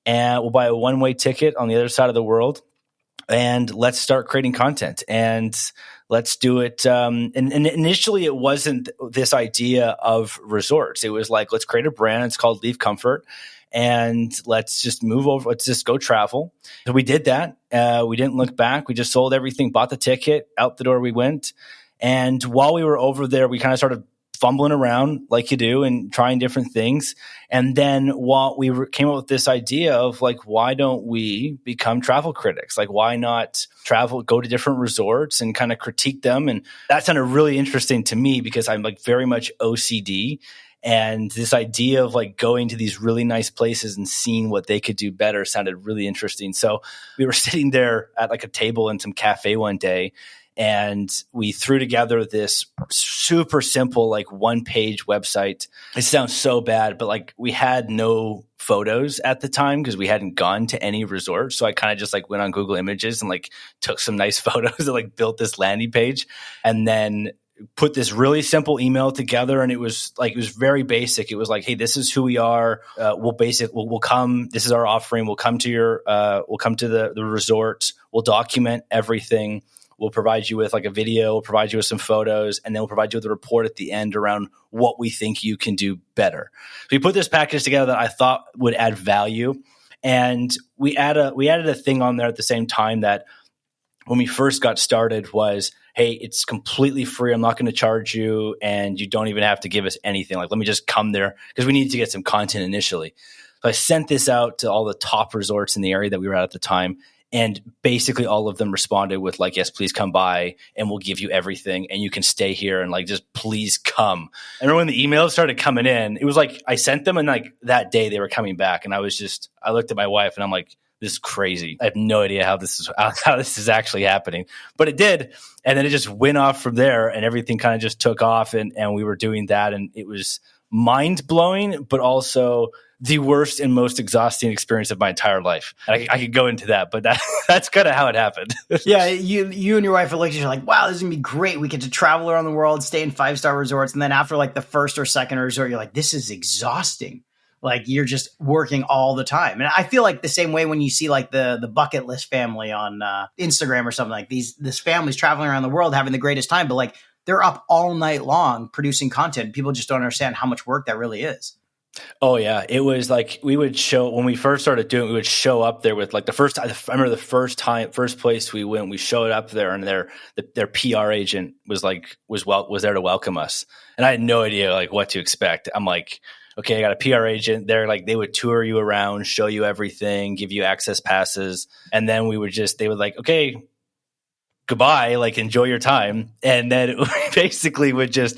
and we'll buy a one-way ticket on the other side of the world and let's start creating content and let's do it. And initially it wasn't this idea of resorts. It was like, let's create a brand. It's called Leave Comfort. And let's just move over. Let's just go travel. So we did that. We didn't look back. We just sold everything, bought the ticket, out the door we went. And while we were over there, we kind of started fumbling around like you do and trying different things. And then while we came up with this idea of like, why don't we become travel critics? Like, why not go to different resorts and kind of critique them? And that sounded really interesting to me because I'm like very much OCD. And this idea of like going to these really nice places and seeing what they could do better sounded really interesting. So we were sitting there at like a table in some cafe one day. And we threw together this super simple, like one-page website. It sounds so bad, but like we had no photos at the time because we hadn't gone to any resort. So I kind of just like went on Google Images and like took some nice photos and like built this landing page and then put this really simple email together. And it was very basic. It was like, hey, this is who we are. We'll come. This is our offering. We'll come to the resort. We'll document everything. We'll provide you with like a video, we'll provide you with some photos, and then we'll provide you with a report at the end around what we think you can do better. So we put this package together that I thought would add value. And we added a thing on there at the same time that when we first got started was, hey, it's completely free. I'm not going to charge you and you don't even have to give us anything. Like, let me just come there because we needed to get some content initially. So I sent this out to all the top resorts in the area that we were at the time. And basically all of them responded with like, yes, please come by and we'll give you everything and you can stay here and like, just please come. And when the emails started coming in, it was like, I sent them and like that day they were coming back. And I looked at my wife and I'm like, this is crazy. I have no idea how this is actually happening, but it did. And then it just went off from there and everything kind of just took off and we were doing that. And it was mind blowing, but also the worst and most exhausting experience of my entire life. I could go into that, but that's kind of how it happened. Yeah, you and your wife are like, wow, this is gonna be great. We get to travel around the world, stay in 5-star resorts, and then after like the first or second resort, you're like, this is exhausting. Like you're just working all the time. And I feel like the same way when you see like the bucket list family on Instagram or something like this family's traveling around the world having the greatest time, but like they're up all night long producing content. People just don't understand how much work that really is. Oh yeah. It was like, when we first started doing it, we would show up there with like I remember the first place we went, we showed up there and their PR agent was there to welcome us. And I had no idea like what to expect. I'm like, okay, I got a PR agent. They would tour you around, show you everything, give you access passes. And then they would like, okay, goodbye, like enjoy your time. And then we basically would we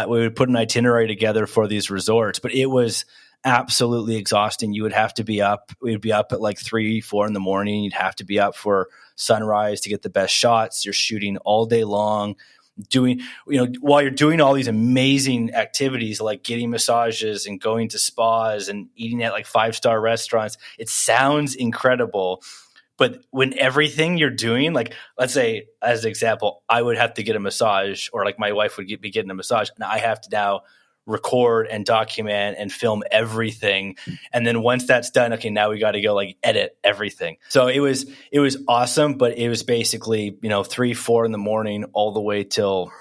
would put an itinerary together for these resorts, but it was absolutely exhausting. You would have to be up. We'd be up at like 3-4 in the morning. You'd have to be up for sunrise to get the best shots. You're shooting all day long, while you're doing all these amazing activities like getting massages and going to spas and eating at like 5-star restaurants. It sounds incredible. But when everything you're doing, like let's say as an example, I would have to get a massage, or like my wife would be getting a massage, and I have to now record and document and film everything. And then once that's done, okay, now we got to go like edit everything. So it was awesome, but it was basically 3-4 in the morning all the way till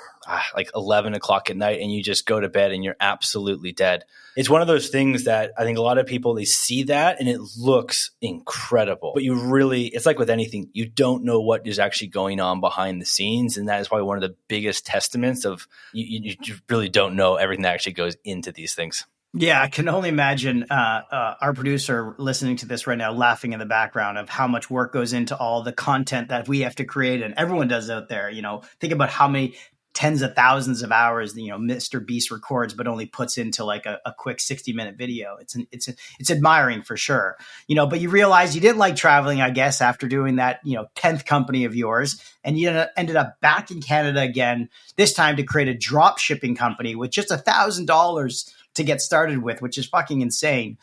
like 11 o'clock at night, and you just go to bed and you're absolutely dead. It's one of those things that I think a lot of people, they see that and it looks incredible, but it's like with anything, you don't know what is actually going on behind the scenes. And that is probably one of the biggest testaments of you really don't know everything that actually goes into these things. Yeah, I can only imagine our producer listening to this right now laughing in the background of how much work goes into all the content that we have to create and everyone does out there. Think about how many tens of thousands of hours, Mr. Beast records, but only puts into like a quick 60-minute video. It's admiring for sure, but you realize you didn't like traveling, I guess, after doing that, 10th company of yours, and you ended up back in Canada again, this time to create a drop shipping company with just $1,000 to get started with, which is fucking insane.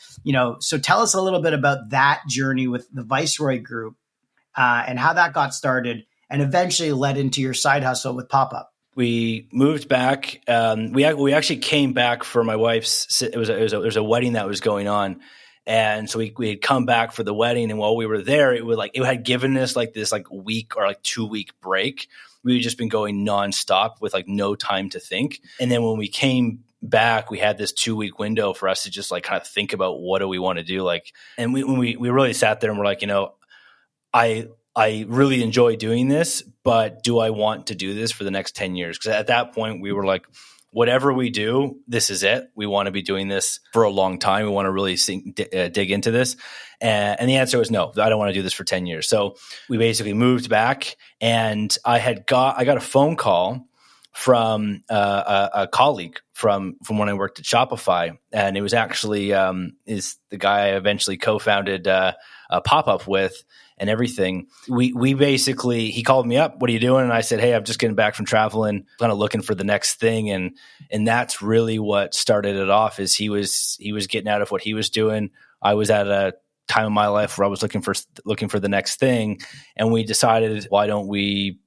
So tell us a little bit about that journey with the Viceroy Group and how that got started and eventually led into your side hustle with Popup. We moved back. We actually came back for my wife's. It was a wedding that was going on, and so we had come back for the wedding. And while we were there, it had given us like this like week or like 2-week break. We had just been going nonstop with like no time to think. And then when we came back, we had this 2-week window for us to just like kind of think about what do we want to do. Like, and we really sat there and we're like, I really enjoy doing this, but do I want to do this for the next 10 years? Because at that point we were like, whatever we do, this is it. We want to be doing this for a long time. We want to really dig into this. And the answer was no, I don't want to do this for 10 years. So we basically moved back, and I got a phone call from a colleague from when I worked at Shopify. And it was actually is the guy I eventually co-founded Popup with. And everything. We basically, he called me up, what are you doing? And I said, hey, I'm just getting back from traveling, kind of looking for the next thing. And that's really what started it off. Is he was getting out of what he was doing. I was at a time in my life where I was looking for the next thing. And we decided, why don't we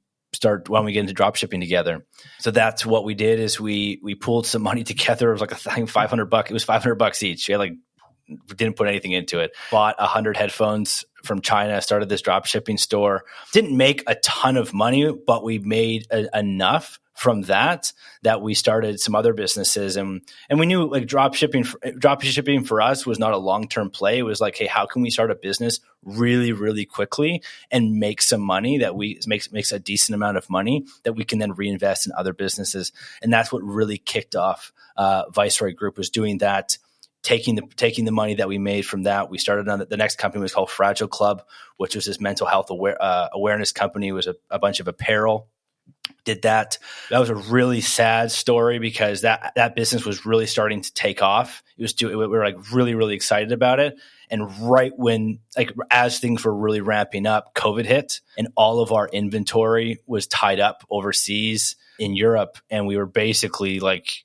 get into dropshipping together? So that's what we did. Is we pulled some money together. It was like $500. It was $500 each. We didn't put anything into it. Bought 100 headphones from China, started this drop shipping store. Didn't make a ton of money, but we made enough from that we started some other businesses. And we knew like drop shipping for us was not a long-term play. It was like, hey, how can we start a business really, really quickly and make some money that makes a decent amount of money that we can then reinvest in other businesses. And that's what really kicked off Viceroy Group, was doing that. Taking the money that we made from that, we started on the next company was called Fragile Club, which was this mental health awareness company. It was a bunch of apparel. Did that. That was a really sad story because that business was really starting to take off. We were like really, really excited about it. And right when, like, as things were really ramping up, COVID hit and all of our inventory was tied up overseas in Europe. And we were basically like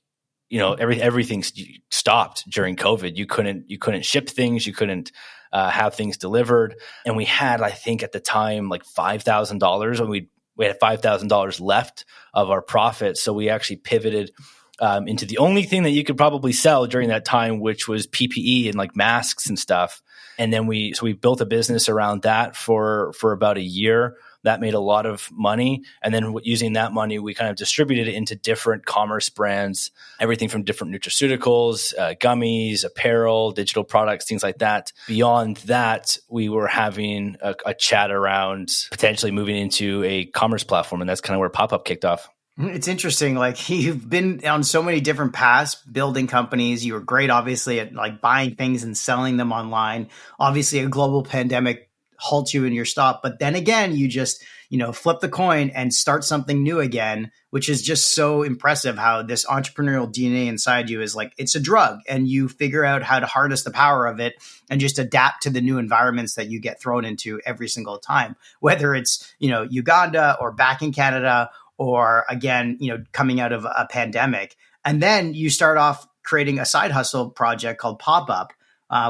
everything stopped during COVID. You couldn't ship things. You couldn't have things delivered. And we had, I think at the time, like $5,000, and we had $5,000 left of our profit. So we actually pivoted into the only thing that you could probably sell during that time, which was PPE and like masks and stuff. And then we built a business around that for about a year. That made a lot of money. And then using that money, we kind of distributed it into different commerce brands, everything from different nutraceuticals, gummies, apparel, digital products, things like that. Beyond that, we were having a chat around potentially moving into a commerce platform. And that's kind of where Popup kicked off. It's interesting. Like, you've been on so many different paths, building companies. You were great, obviously, at like buying things and selling them online. Obviously, a global pandemic halt you in your stop. But then again, you just, flip the coin and start something new again, which is just so impressive how this entrepreneurial DNA inside you is like, it's a drug, and you figure out how to harness the power of it and just adapt to the new environments that you get thrown into every single time, whether it's, Uganda or back in Canada, or again, coming out of a pandemic. And then you start off creating a side hustle project called Popup,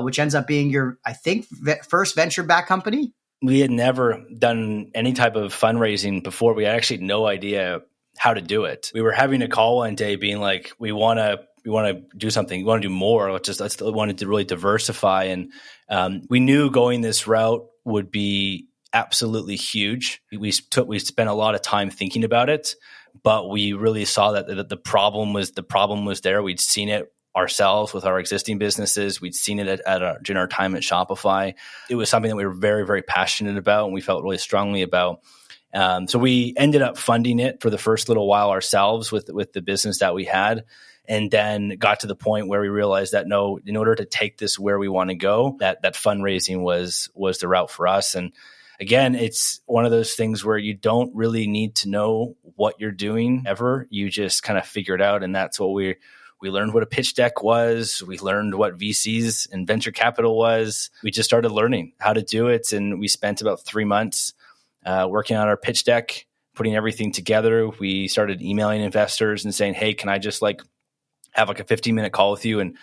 which ends up being your, I think, first venture-backed company. We had never done any type of fundraising before. We had actually no idea how to do it. We were having a call one day being like, we want to do something. We want to do more. Let's wanted to really diversify. And we knew going this route would be absolutely huge. We spent a lot of time thinking about it, but we really saw that the problem was there. We'd seen it ourselves with our existing businesses. We'd seen it during our time at Shopify. It was something that we were very, very passionate about, and we felt really strongly about. So we ended up funding it for the first little while ourselves with the business that we had, and then got to the point where we realized that no, in order to take this where we want to go, that fundraising was the route for us. And again, it's one of those things where you don't really need to know what you're doing ever. You just kind of figure it out. And that's what we learned what a pitch deck was. We learned what VCs and venture capital was. We just started learning how to do it. And we spent about 3 months working on our pitch deck, putting everything together. We started emailing investors and saying, hey, can I just have a 15-minute call with you and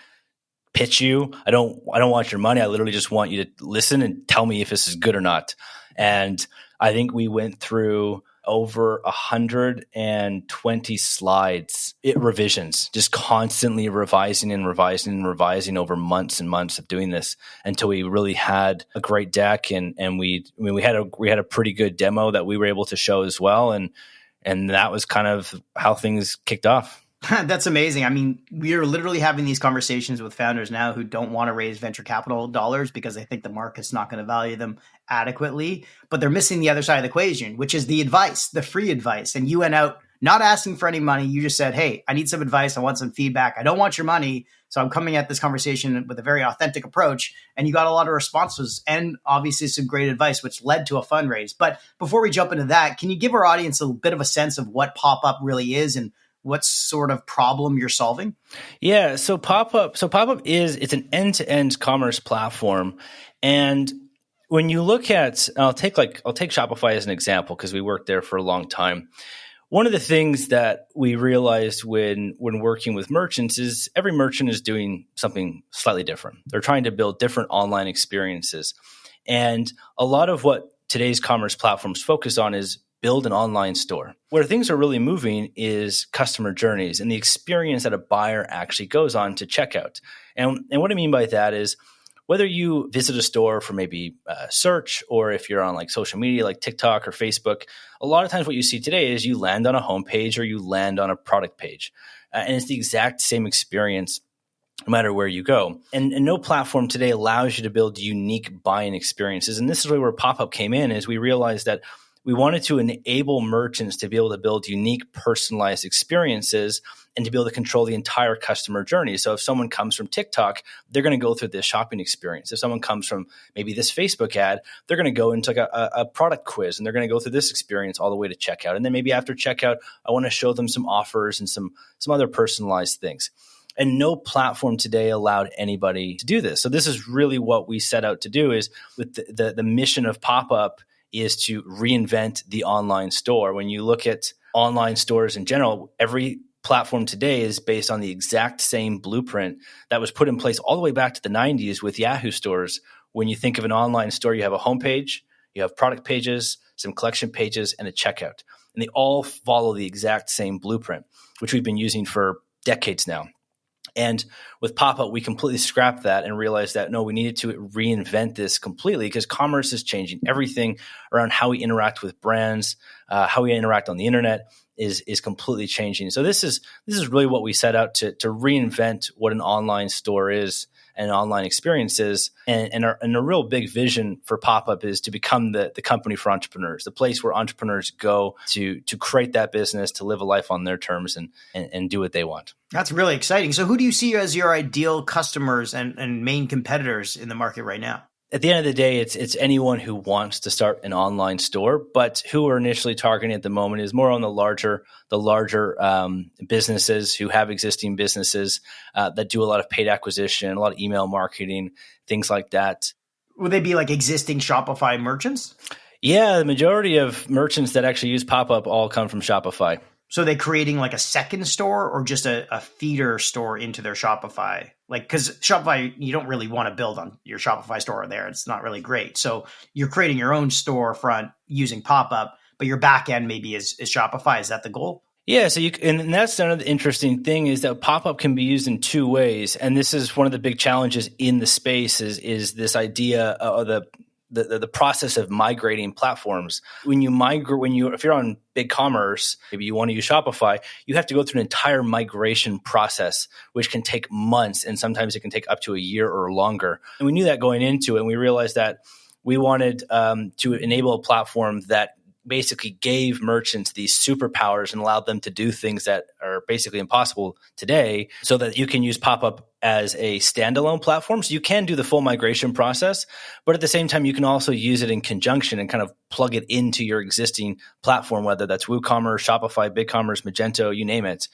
pitch you? I don't want your money. I literally just want you to listen and tell me if this is good or not. And I think we went through over 120 slides, revisions, just constantly revising over months and months of doing this until we really had a great deck. And we had a pretty good demo that we were able to show as well. And that was kind of how things kicked off. That's amazing. I mean, we are literally having these conversations with founders now who don't want to raise venture capital dollars because they think the market's not going to value them adequately, but they're missing the other side of the equation, which is the advice, the free advice. And you went out not asking for any money. You just said, hey, I need some advice. I want some feedback. I don't want your money. So I'm coming at this conversation with a very authentic approach. And you got a lot of responses and obviously some great advice, which led to a fundraise. But before we jump into that, can you give our audience a bit of a sense of what Popup really is and what sort of problem you're solving? Yeah, so Popup it's an end-to-end commerce platform. And when you look at, I'll take Shopify as an example because we worked there for a long time. One of the things that we realized when working with merchants is every merchant is doing something slightly different. They're trying to build different online experiences. And a lot of what today's commerce platforms focus on is build an online store. Where things are really moving is customer journeys and the experience that a buyer actually goes on to checkout. And what I mean by that is whether you visit a store for maybe search or if you're on social media like TikTok or Facebook, a lot of times what you see today is you land on a homepage or you land on a product page. And it's the exact same experience no matter where you go. And no platform today allows you to build unique buying experiences. And this is where Popup came in, is we realized that we wanted to enable merchants to be able to build unique, personalized experiences and to be able to control the entire customer journey. So if someone comes from TikTok, they're going to go through this shopping experience. If someone comes from maybe this Facebook ad, they're going to go into a product quiz and they're going to go through this experience all the way to checkout. And then maybe after checkout, I want to show them some offers and some other personalized things. And no platform today allowed anybody to do this. So this is really what we set out to do, is with the mission of Popup is to reinvent the online store. When you look at online stores in general, every platform today is based on the exact same blueprint that was put in place all the way back to the 90s with Yahoo stores. When you think of an online store, you have a homepage, you have product pages, some collection pages, and a checkout. And they all follow the exact same blueprint, which we've been using for decades now. And with Popup, we completely scrapped that and realized that, no, we needed to reinvent this completely because commerce is changing. Everything around how we interact with brands, how we interact on the internet is completely changing. So this is really what we set out to reinvent what an online store is and online experiences. And a real big vision for Popup is to become the company for entrepreneurs, the place where entrepreneurs go to create that business, to live a life on their terms and do what they want. That's really exciting. So who do you see as your ideal customers and main competitors in the market right now? At the end of the day, it's anyone who wants to start an online store, but who we're initially targeting at the moment is more on the larger businesses who have existing businesses that do a lot of paid acquisition, a lot of email marketing, things like that. Would they be like existing Shopify merchants? Yeah, the majority of merchants that actually use Popup all come from Shopify. So they're creating like a second store or just a feeder store into their Shopify? Like, because Shopify, you don't really want to build on your Shopify store there. It's not really great. So you're creating your own storefront using Popup, but your back end maybe is Shopify. Is that the goal? Yeah, so and that's another interesting thing is that Popup can be used in two ways. And this is one of the big challenges in the space is this idea of the process of migrating platforms. When you migrate, if you're on BigCommerce, maybe you want to use Shopify, you have to go through an entire migration process, which can take months, and sometimes it can take up to a year or longer. And we knew that going into it, and we realized that we wanted to enable a platform that basically gave merchants these superpowers and allowed them to do things that are basically impossible today, so that you can use Popup as a standalone platform. So you can do the full migration process, but at the same time, you can also use it in conjunction and kind of plug it into your existing platform, whether that's WooCommerce, Shopify, BigCommerce, Magento, you name it.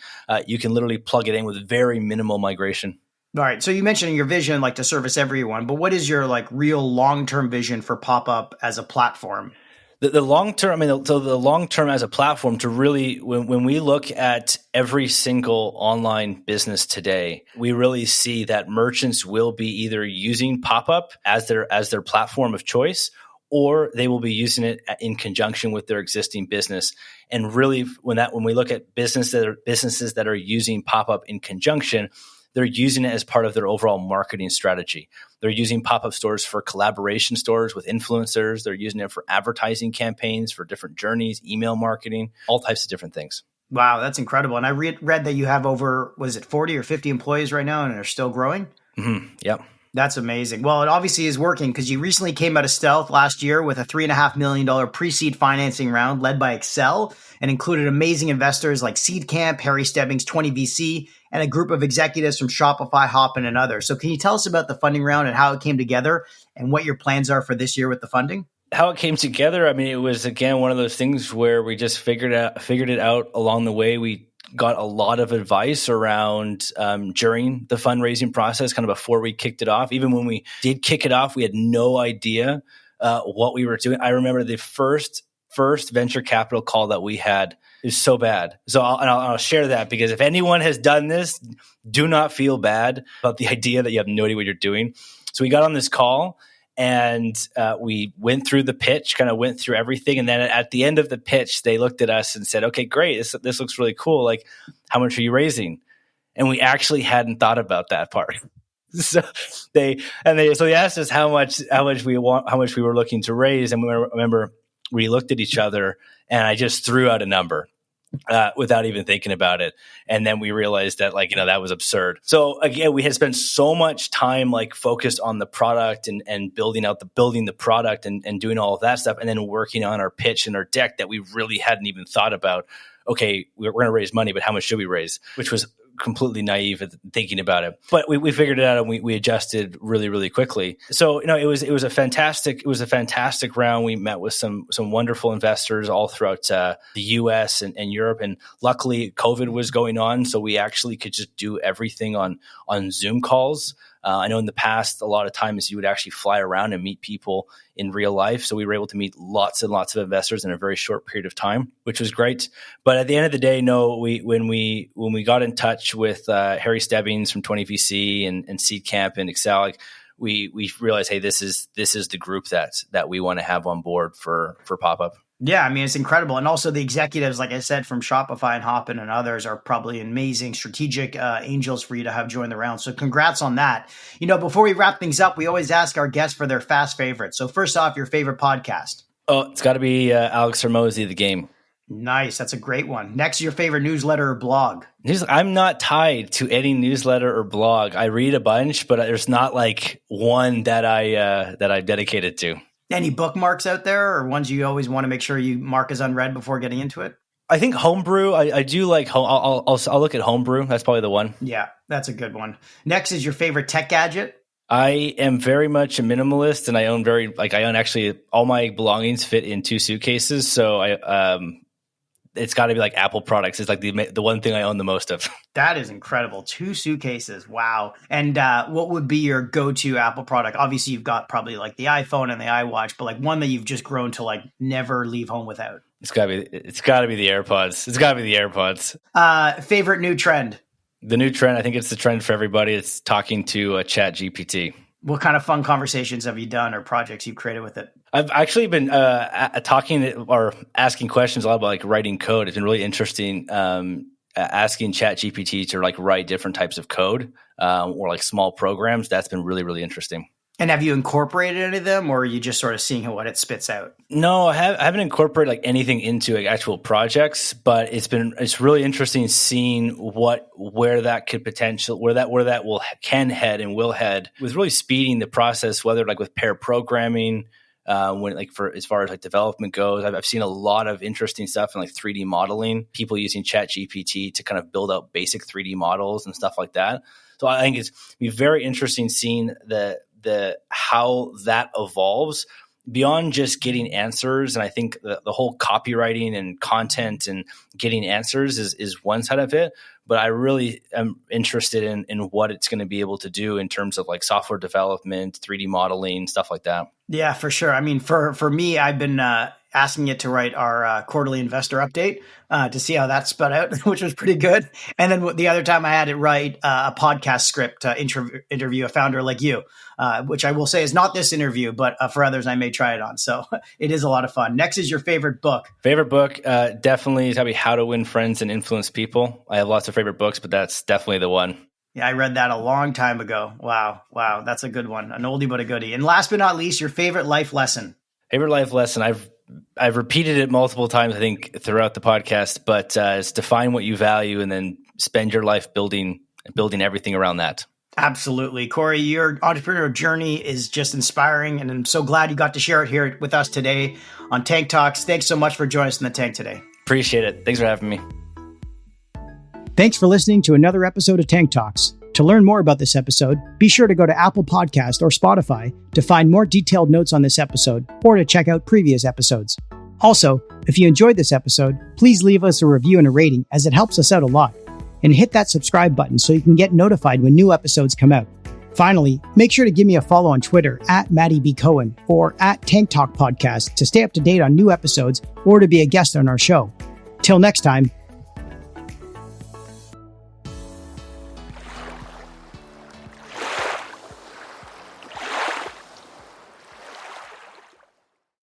You can literally plug it in with very minimal migration. All right. So you mentioned in your vision, like to service everyone, but what is your like real long-term vision for Popup as a platform? The long term, so the long term as a platform to really, when we look at every single online business today, we really see that merchants will be either using Popup as their platform of choice, or they will be using it in conjunction with their existing business. And really, when we look at businesses that are using Popup in conjunction, they're using it as part of their overall marketing strategy. They're using Popup stores for collaboration stores with influencers. They're using it for advertising campaigns, for different journeys, email marketing, all types of different things. Wow, that's incredible. And I read that you have over, 40 or 50 employees right now and are still growing? Mm-hmm. Yep. That's amazing. Well, it obviously is working because you recently came out of stealth last year with a $3.5 million pre-seed financing round led by Accel and included amazing investors like Seedcamp, Harry Stebbings, 20VC, and a group of executives from Shopify, Hopin, and others. So can you tell us about the funding round and how it came together and what your plans are for this year with the funding? How it came together, it was, again, one of those things where we just figured it out along the way. We got a lot of advice around during the fundraising process, kind of before we kicked it off. Even when we did kick it off, we had no idea what we were doing. I remember the first venture capital call that we had. It was so bad. So I'll share that, because if anyone has done this, do not feel bad about the idea that you have no idea what you're doing. So we got on this call and we went through the pitch, kind of went through everything. And then at the end of the pitch, they looked at us and said, okay, great. This looks really cool. Like, how much are you raising? And we actually hadn't thought about that part. So they asked us how much we were looking to raise. And we remember we looked at each other and I just threw out a number. Without even thinking about it. And then we realized that that was absurd. So again, we had spent so much time focused on the product and building the product and doing all of that stuff. And then working on our pitch and our deck that we really hadn't even thought about, okay, we're going to raise money, but how much should we raise? Which was completely naive at thinking about it. But we figured it out and we adjusted really, really quickly. So, it was a fantastic round. We met with some wonderful investors all throughout the US and Europe. And luckily COVID was going on. So we actually could just do everything on Zoom calls. I know in the past, a lot of times you would actually fly around and meet people in real life. So we were able to meet lots and lots of investors in a very short period of time, which was great. But at the end of the day, no, when we got in touch with Harry Stebbings from 20VC and Seedcamp and Accel, like we realized, hey, this is the group that we want to have on board for Popup. Yeah, I mean, it's incredible. And also the executives, like I said, from Shopify and Hopin and others are probably amazing strategic angels for you to have join the round. So congrats on that. Before we wrap things up, we always ask our guests for their fast favorites. So first off, your favorite podcast. Oh, it's got to be Alex Hormozi, The Game. Nice. That's a great one. Next, your favorite newsletter or blog. I'm not tied to any newsletter or blog. I read a bunch, but there's not like one that I've dedicated to. Any bookmarks out there or ones you always want to make sure you mark as unread before getting into it? I think Homebrew. I do like home. I'll look at Homebrew. That's probably the one. Yeah, that's a good one. Next is your favorite tech gadget. I am very much a minimalist, and I own actually all my belongings fit in 2 suitcases. So it's got to be like Apple products. It's like the one thing I own the most of. That is incredible. 2 suitcases. Wow. And what would be your go-to Apple product? Obviously, you've got probably like the iPhone and the iWatch, but like one that you've just grown to like never leave home without. It's got to be the AirPods. It's got to be the AirPods. Favorite new trend? The new trend, I think it's the trend for everybody. It's talking to Chat GPT. What kind of fun conversations have you done or projects you've created with it? I've actually been talking or asking questions a lot about like writing code. It's been really interesting asking ChatGPT to like write different types of code or like small programs. That's been really, really interesting. And have you incorporated any of them, or are you just sort of seeing what it spits out? No, I haven't incorporated like anything into like actual projects, but it's really interesting seeing where that can head and will head with really speeding the process, whether like with pair programming, when like for as far as like development goes. I've seen a lot of interesting stuff in like 3D modeling, people using ChatGPT to kind of build out basic 3D models and stuff like that. So I think it's be very interesting seeing the how that evolves beyond just getting answers. And I think the whole copywriting and content and getting answers is one side of it. But I really am interested in what it's going to be able to do in terms of like software development, 3D modeling, stuff like that. Yeah, for sure. I mean, for me, I've been asking it to write our quarterly investor update to see how that spun out, which was pretty good. And then the other time I had it write a podcast script to interview a founder like you, which I will say is not this interview, but for others, I may try it on. So it is a lot of fun. Next is your favorite book. Favorite book, definitely is probably How to Win Friends and Influence People. I have lots of favorite books, but that's definitely the one. Yeah, I read that a long time ago. Wow. That's a good one. An oldie but a goodie. And last but not least, your favorite life lesson. Favorite life lesson. I've repeated it multiple times, I think, throughout the podcast, but it's define what you value and then spend your life building everything around that. Absolutely. Corey, your entrepreneurial journey is just inspiring, and I'm so glad you got to share it here with us today on Tank Talks. Thanks so much for joining us in the tank today. Appreciate it. Thanks for having me. Thanks for listening to another episode of Tank Talks. To learn more about this episode, be sure to go to Apple Podcast or Spotify to find more detailed notes on this episode or to check out previous episodes. Also, if you enjoyed this episode, please leave us a review and a rating as it helps us out a lot. And hit that subscribe button so you can get notified when new episodes come out. Finally, make sure to give me a follow on Twitter @MattyBCohen or @Tank Talk Podcast to stay up to date on new episodes or to be a guest on our show. Till next time,